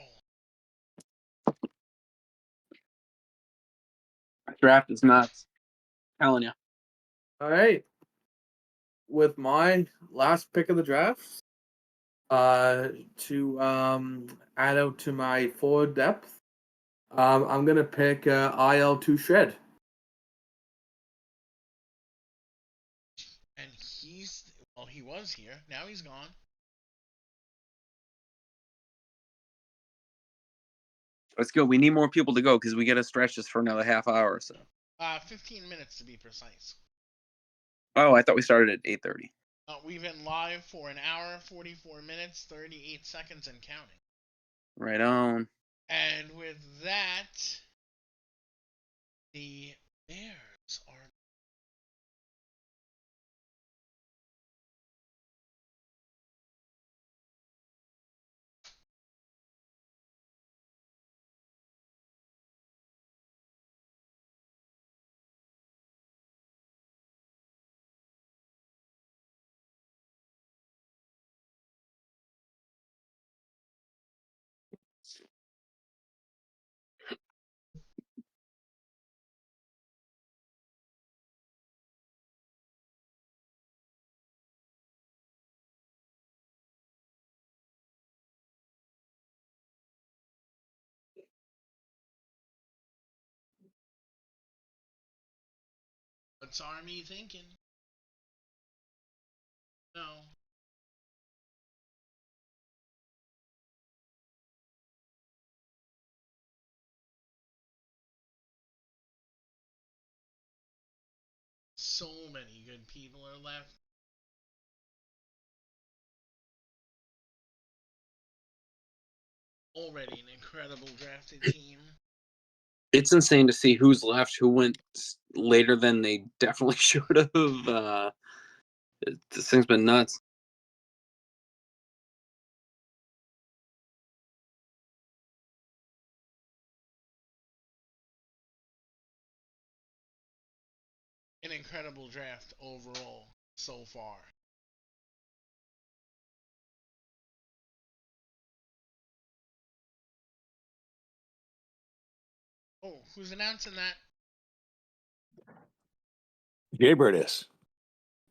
Draft is nuts. Telling you. All right. With my last pick of the draft, to add out to my forward depth, I'm gonna pick IL2 Shred. And he was here. Now he's gone. Let's go. We need more people to go because we got to stretch this for another half hour or so. 15 minutes to be precise. Oh, I thought we started at 8:30. We've been live for an hour, 44 minutes, 38 seconds, and counting. Right on. And with that, the Bears are. What's Army thinking? No. So many good people are left. already an incredible drafted team. It's insane to see who's left, who went later than they definitely should have. This thing's been nuts. An incredible draft overall so far. Oh, who's announcing that? Jaybird is.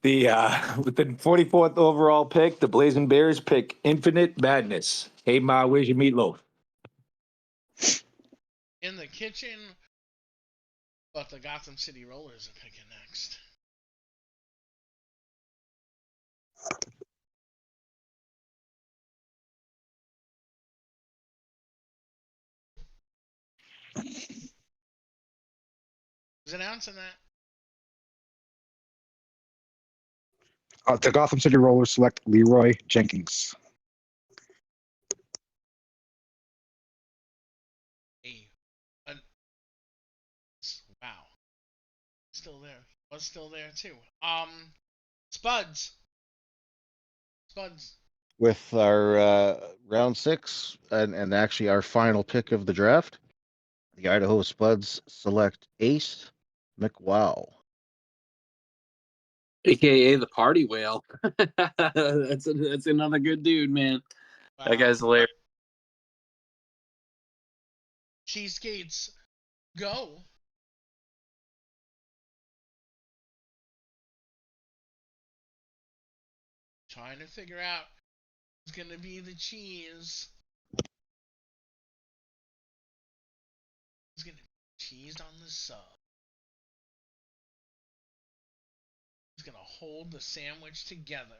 With the 44th overall pick, the Blazing Bears pick Infinite Madness. Hey Ma, where's your meatloaf? In the kitchen, but the Gotham City Rollers are picking next. Who's announcing that? The Gotham City Rollers select Leroy Jenkins. Wow. Still there. Was still there too. Spuds. Spuds. With our round 6 and actually our final pick of the draft, the Idaho Spuds select Ace McWow. AKA the party whale. That's another good dude, man. Wow. That guy's hilarious. Cheesegates, go. Trying to figure out who's going to be the cheese. Who's going to be cheesed on the sub? Who's going to hold the sandwich together?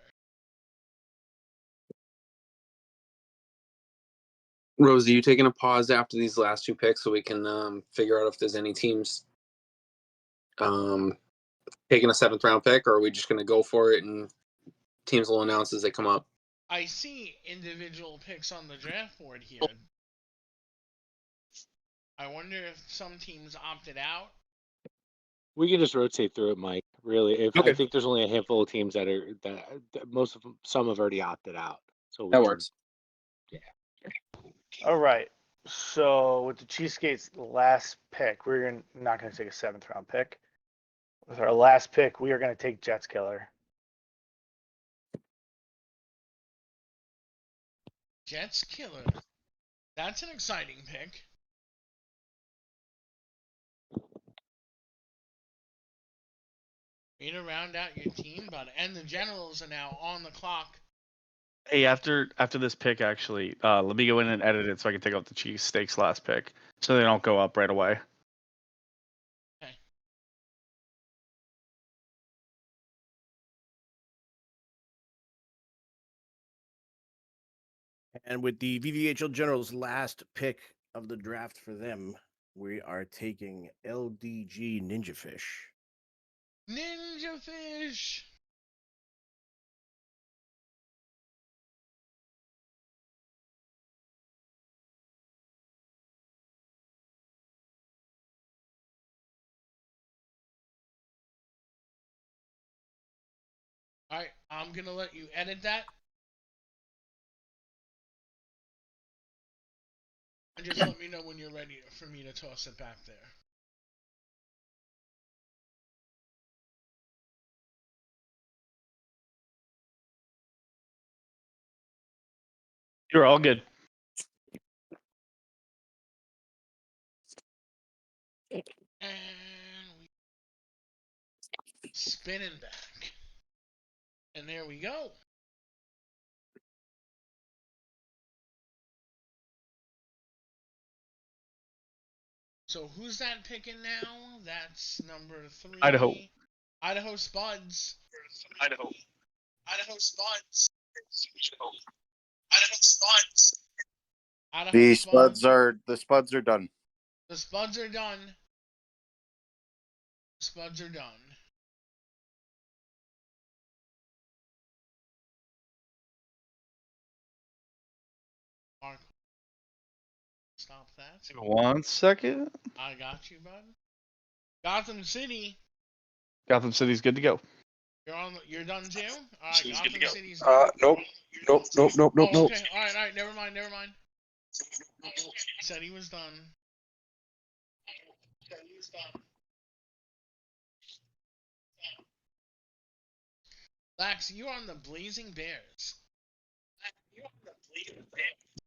Rosie, you taking a pause after these last two picks so we can figure out if there's any teams taking a 7th round pick, or are we just going to go for it and teams will announce as they come up? I see individual picks on the draft board here. I wonder if some teams opted out. We can just rotate through it, Mike. Really, if Okay. I think there's only a handful of teams that most of them, some have already opted out. So we That can, works. Yeah. All right. So with the Cheesegate's last pick, we're not going to take a 7th round pick. With our last pick, we are going to take Jets Killer. Jets Killer. That's an exciting pick. Way to round out your team, bud. And the Generals are now on the clock. Hey, after this pick, actually, let me go in and edit it so I can take out the cheesesteaks last pick, so they don't go up right away. Okay. And with the VVHL Generals' last pick of the draft for them, we are taking LDG Ninja Fish. Ninja Fish. All right, I'm gonna let you edit that. And just let me know when you're ready for me to toss it back there. You're all good. And we spinning back. And there we go. So who's that picking now? That's number 3. Idaho. Idaho Spuds. Idaho. Idaho Spuds. Idaho Spuds. Idaho The Spuds. Spuds are done. The Spuds are done. The Spuds are done. Mark stop that. Give me 1 second. I got you, bud. Gotham City. Gotham City's good to go. You're done too? Alright, Gotham City's Nope. Nope. Nope. Nope. Nope. Oh, Nope. okay. Alright, never mind. Said he was done. Lax, you on the Blazing Bears.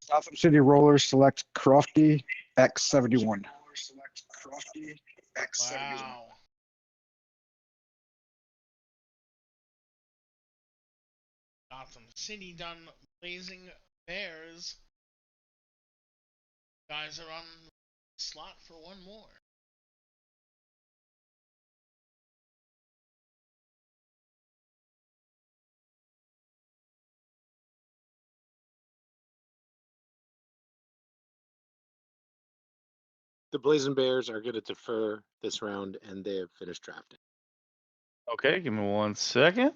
Gotham City Rollers select Crofty X71. Wow. Gotham City done Blazing Bears. Guys are on the slot for one more. The Blazing Bears are going to defer this round, and they have finished drafting. Okay, give me 1 second.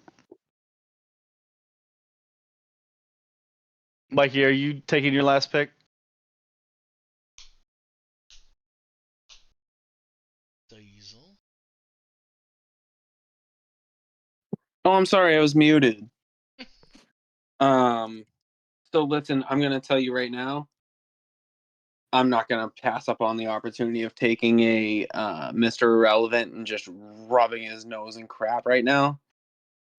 Mikey, are you taking your last pick? Diesel. Oh, I'm sorry, I was muted. So listen, I'm gonna tell you right now, I'm not gonna pass up on the opportunity of taking a Mr. Irrelevant and just rubbing his nose in crap right now,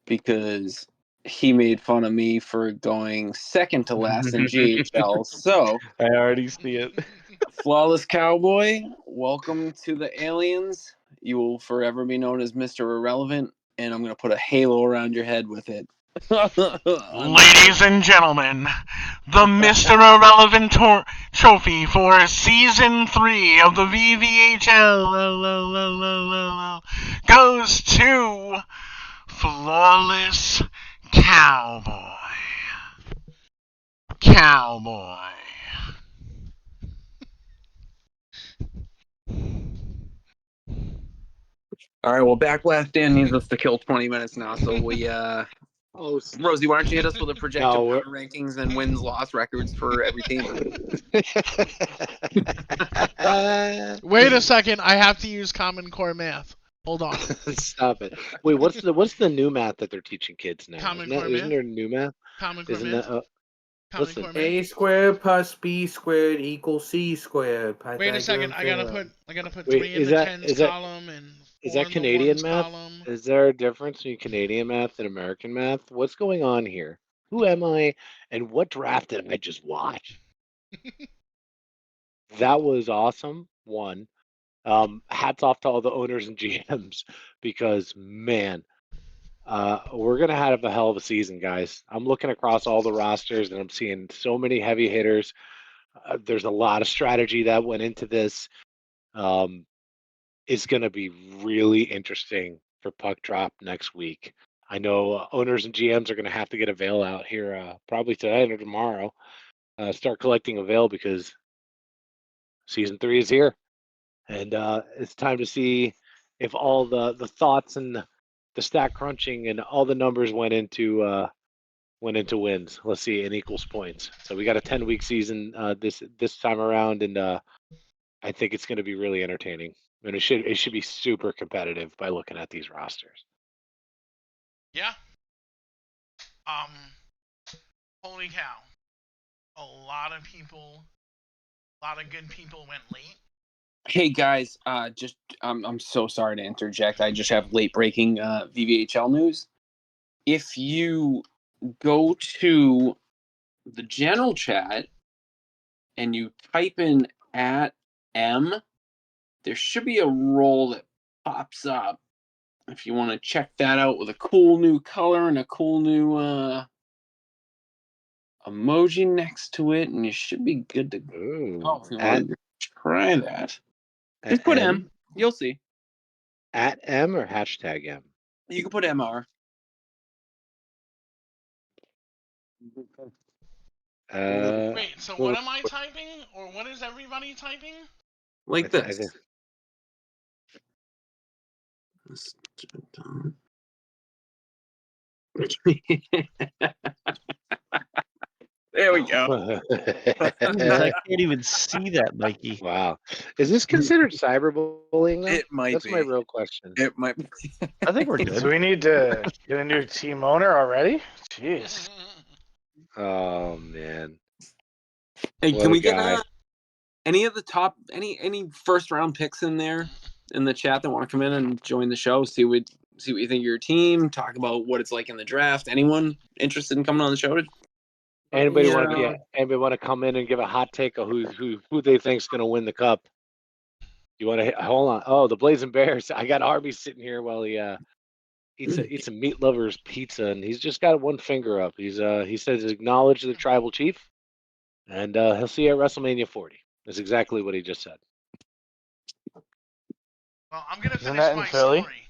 because he made fun of me for going second to last in GHL. So, I already see it. Flawless Cowboy, welcome to the Aliens. You will forever be known as Mr. Irrelevant, and I'm gonna put a halo around your head with it. Ladies and gentlemen, the Mr. Irrelevant Trophy for Season 3 of the VVHL goes to Flawless Cowboy. All right, well, Backlash Dan needs us to kill 20 minutes now, so we Rosie, why don't you hit us with a projected power rankings and wins-loss records for every team? Wait a second, I have to use Common Core math. Hold on. Stop it. Wait, what's the new math that they're teaching kids now? Common Isn't Core math? there new math? Common Core Isn't math? that Common listen, Core math? A squared plus B squared equals C squared. Wait a second, I gotta put Wait, 3 in the tens column and 4 is that in the Canadian ones math? column. Is there a difference between Canadian math and American math? What's going on here? Who am I, and what draft did I just watch? That was awesome. One, hats off to all the owners and GMs because man, we're gonna have a hell of a season, guys. I'm looking across all the rosters and I'm seeing so many heavy hitters. There's a lot of strategy that went into this. It's going to be really interesting for puck drop next week. I know owners and GMs are going to have to get a veil out here probably tonight or tomorrow. Start collecting a veil because season 3 is here, and it's time to see if all the thoughts and the stat crunching and all the numbers went into wins. Let's see, and equals points. So we got a 10-week season this time around, and I think it's going to be really entertaining. And it should be super competitive by looking at these rosters. Yeah. Holy cow. A lot of good people went late. Hey guys, I'm so sorry to interject. I just have late breaking VVHL news. If you go to the general chat and you type in @M, there should be a role that pops up if you want to check that out with a cool new color and a cool new emoji next to it, and you should be good to go if you want to try that. Just put M. You'll see. @M or #M? You can put MR. Wait, so what am I typing? Or what is everybody typing? Like this. There we go. I can't even see that, Mikey. Wow. Is this considered cyberbullying though? It might That's be. my real question. It might be. I think we're So good. we need to get a new team owner already? Jeez. Oh man. Hey, What can a we get guy. any of the top any first round picks in there in the chat that want to come in and join the show? See what you think of your team. Talk about what it's like in the draft. Anyone interested in coming on the show? Anybody want Yeah. to come in and give a hot take of who they think's going to win the cup? You want to hold on? Oh, the Blazing Bears. I got Arby sitting here while he eats a meat lover's pizza, and he's just got one finger up. He says acknowledge the tribal chief, and he'll see you at WrestleMania 40. That's exactly what he just said. Well, I'm gonna Isn't finish that in my Philly? story.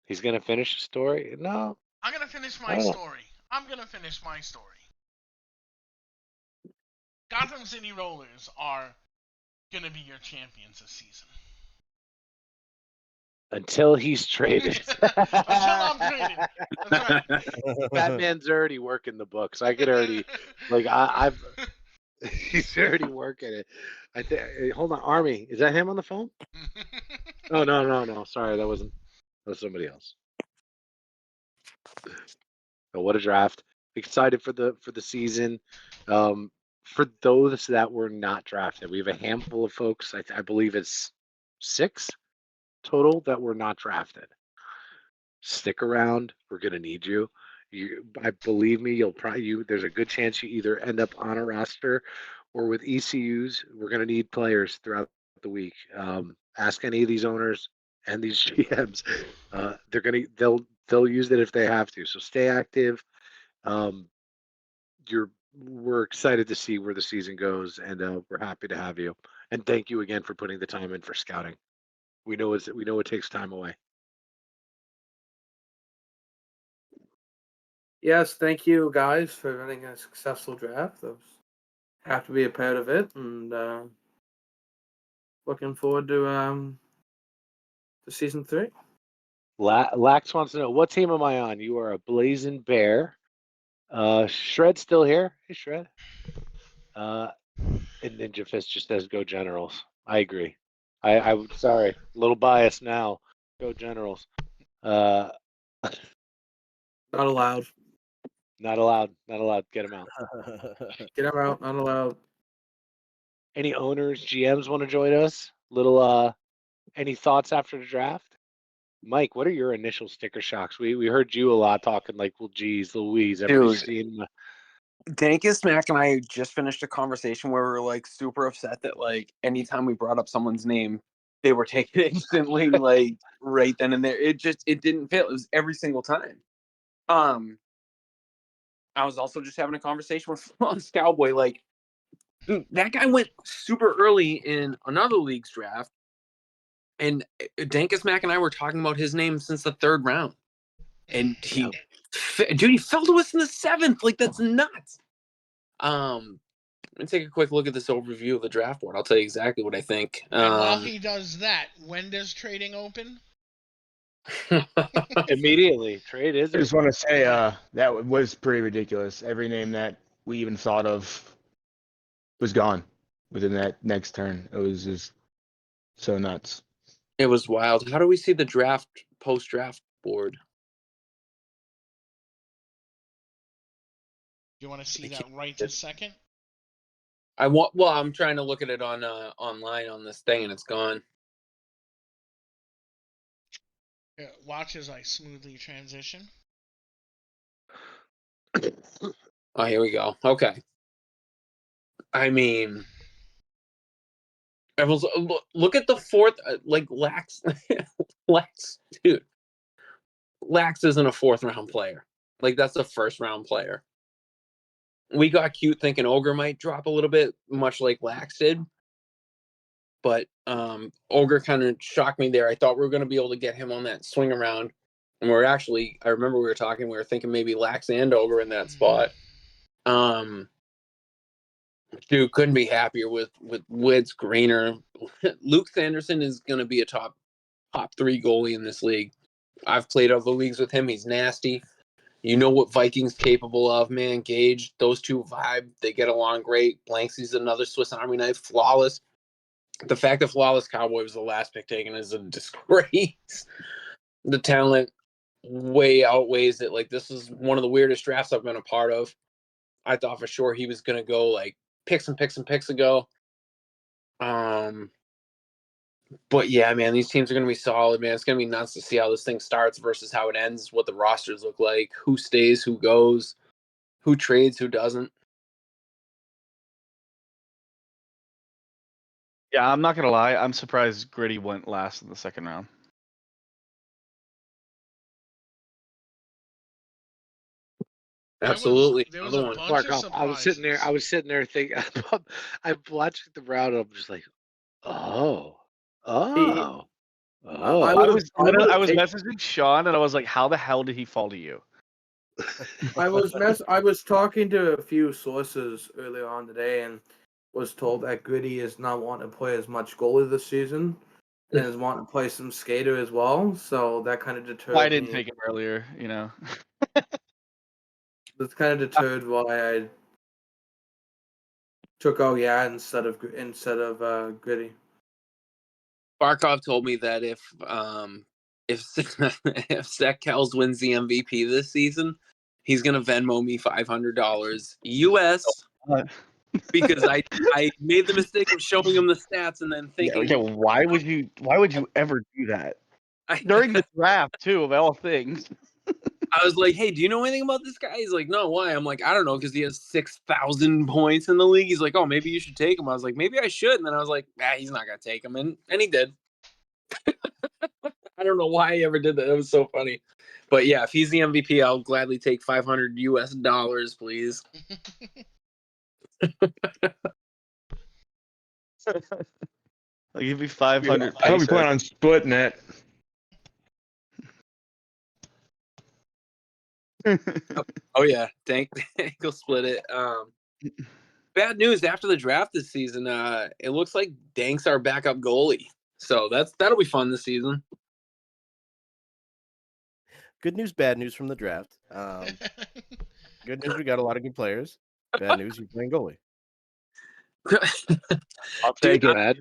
He's gonna finish the story. No, I'm gonna finish I my don't know. story. I'm gonna finish my story. Gotham City Rollers are gonna be your champions this season. Until he's traded. Until I'm traded. That's right. Batman's already working the books. I could already I've he's already working it. I think. Hold on, Army. Is that him on the phone? Oh no. Sorry, that was somebody else. Oh, what a draft! Excited for the season. For those that were not drafted, we have a handful of folks. I believe it's 6 total that were not drafted. Stick around. We're gonna need you. I believe me. There's a good chance you either end up on a roster or with ECUs. We're gonna need players throughout the week. Ask any of these owners and these GMs. They'll use it if they have to. So stay active. Um, we're excited to see where the season goes, and we're happy to have you. And thank you again for putting the time in for scouting. We know it takes time away. Yes, thank you guys for running a successful draft. I was happy to be a part of it, and looking forward to season 3. Lax wants to know, what team am I on? You are a Blazing Bear. Shred's still here. Hey, Shred. And Ninja Fist just says go Generals. I agree. I sorry, a little biased now. Go Generals. Not allowed. Not allowed. Not allowed. Get them out. Get them out. Not allowed. Any owners, GMs want to join us? Any thoughts after the draft? Mike, what are your initial sticker shocks? We heard you a lot talking like, well, geez, Louise, everybody's seen. Dankus Mac and I just finished a conversation where we were like super upset that like anytime we brought up someone's name, they were taken instantly like right then and there. It didn't fit. It was every single time. I was also just having a conversation with Flawless Cowboy. Like, dude, that guy went super early in another league's draft, and Dankus Mac and I were talking about his name since the 3rd round, and he fell to us in the 7th. Like, that's nuts. Let me take a quick look at this overview of the draft board. I'll tell you exactly what I think. And while he does that, when does trading open? Immediately. Trade is. I just want to say that was pretty ridiculous. Every name that we even thought of was gone within that next turn. It was just so nuts. It was wild. How do we see the draft post-draft board? You want to see that right this second? I'm trying to look at it on online on this thing, and it's gone. Yeah, watch as I smoothly transition. Oh, here we go. Okay. I mean, look at the 4th. Like Lax, dude. Lax isn't a 4th round player. Like, that's a 1st round player. We got cute thinking Ogre might drop a little bit, much like Lax did. But Ogre kind of shocked me there. I thought we were going to be able to get him on that swing around. And I remember we were talking, we were thinking maybe Lax and Ogre in that spot. Dude, couldn't be happier with Woods, Greener. Luke Sanderson is going to be a top 3 goalie in this league. I've played other leagues with him. He's nasty. You know what Vikings capable of, man. Gage, those two vibe. They get along great. Blanksy's another Swiss Army knife. Flawless. The fact that Flawless Cowboy was the last pick taken is a disgrace. The talent way outweighs it. Like, this is one of the weirdest drafts I've been a part of. I thought for sure he was going to go like picks ago. But yeah, man, these teams are going to be solid, man. It's going to be nuts to see how this thing starts versus how it ends, what the rosters look like, who stays, who goes, who trades, who doesn't. Yeah, I'm not gonna lie. I'm surprised Gritty went last in the second round. Absolutely. There was Another a one. bunch of Markov, I was sitting surprises. there thinking, I'm watching the round, and I'm just like, oh, He, oh, I I oh. would was I would have I was taken. messaging Sean and I was like, how the hell did he fall to you? I was talking to a few sources earlier on today and was told that Gritty is not wanting to play as much goalie this season and is wanting to play some skater as well. So that kind of Why I deterred didn't me. take him earlier, you know. That's kind of deterred why I took instead of Gritty. Barkov told me that if if Zach Kells wins the MVP this season, he's gonna Venmo me $500 US because I made the mistake of showing him the stats and then Yeah, thinking why would you ever do that? I During the draft too, of all things. was like, hey, do you know anything about this guy? He's like, no, why? I'm like, I don't know, because he has 6,000 points in the league. He's like, oh, maybe you should take him. I was like, maybe I should. And then I was like, he's not gonna take him, and he did. I don't know why he ever did that. It was so funny. But yeah, if he's the MVP, I'll gladly take $500 US, please. I'll give you 500 I hope you pesos. plan on splitting it. Oh yeah, Dank will split it. Bad news after the draft this season. It looks like Dank's our backup goalie, so that'll be fun this season. Good news, bad news from the draft. Good news, we got a lot of good players. Bad news, you're playing goalie. I'll take it.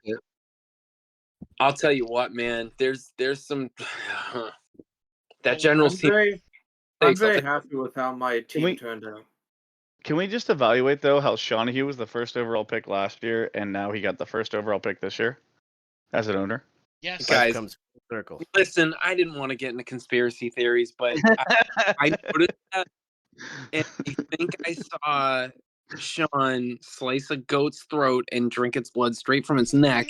I'll tell you what, man. There's some that Generals team. I'm very happy with how my team turned out. Can we just evaluate though how Shawnee was the first overall pick last year and now he got the first overall pick this year as an owner? Yes. Guys, comes full circle. Listen, I didn't want to get into conspiracy theories, but I noticed that, and I think I saw Sean slice a goat's throat and drink its blood straight from its neck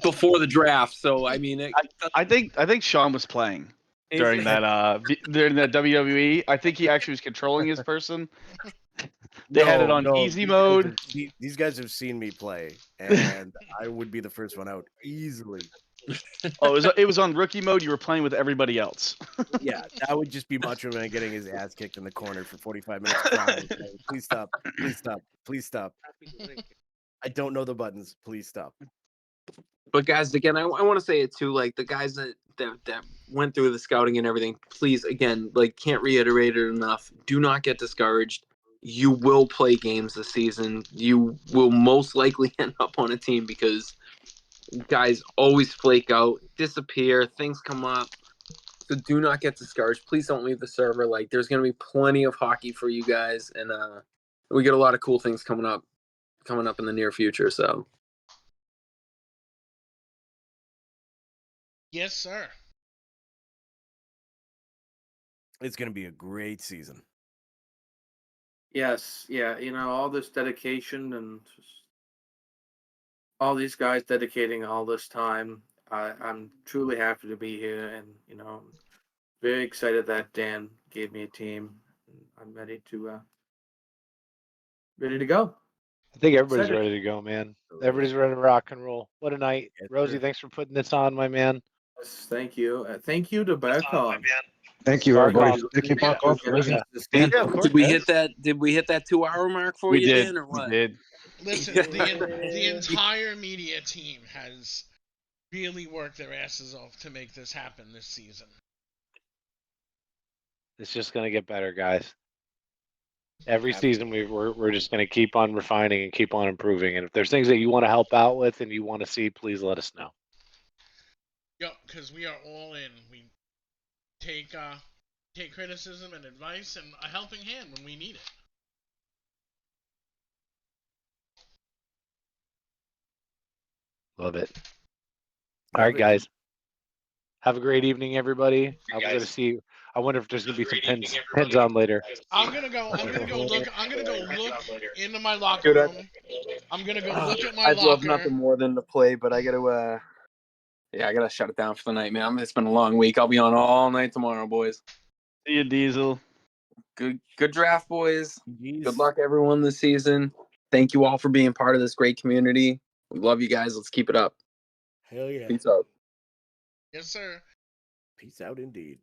before the draft. So I mean, I think Sean was playing during that WWE. I think he actually was controlling his person. They had it on easy mode. These guys have seen me play, and I would be the first one out easily. Oh, it was on rookie mode. You were playing with everybody else. Yeah, that would just be Macho Man getting his ass kicked in the corner for 45 minutes. Crying, saying, please stop! Please stop! Please stop! I don't know the buttons. Please stop. But guys, again, I want to say it too. Like the guys that went through the scouting and everything. Please, again, like can't reiterate it enough. Do not get discouraged. You will play games this season. You will most likely end up on a team because guys always flake out, disappear, things come up. So do not get discouraged. Please don't leave the server. Like there's going to be plenty of hockey for you guys, and we get a lot of cool things coming up in the near future. So Yes, sir. It's going to be a great season. Yes, yeah, all this dedication and just all these guys dedicating all this time. I'm truly happy to be here, and very excited that Dan gave me a team. I'm ready to go. I think everybody's Excited. ready to go, man. Everybody's ready to rock and roll. What a night. Rosie, thanks for putting this on, my man. Yes, thank you. Thank you to Barkov. Thank you, everybody. Thank you, Markov. Did we hit that? Did we hit that 2-hour mark for We you, did. Dan, or what? We did. Listen, the entire media team has really worked their asses off to make this happen this season. It's just going to get better, guys. Every season we're just going to keep on refining and keep on improving. And if there's things that you want to help out with and you want to see, please let us know. Yep, because we are all in. We take criticism and advice and a helping hand when we need it. Love it. All right, guys. Have a great evening, everybody. I'm going to see. I wonder if there's going to be some pens on later. I'm gonna go look into my locker room. I'm gonna go look at my I'd love locker. nothing more than to play, but I gotta I gotta shut it down for the night, man. It's been a long week. I'll be on all night tomorrow, boys. See you, Diesel. Good draft, boys. Good luck, everyone, this season. Thank you all for being part of this great community. We love you guys. Let's keep it up. Hell yeah. Peace out. Yes, sir. Peace out indeed.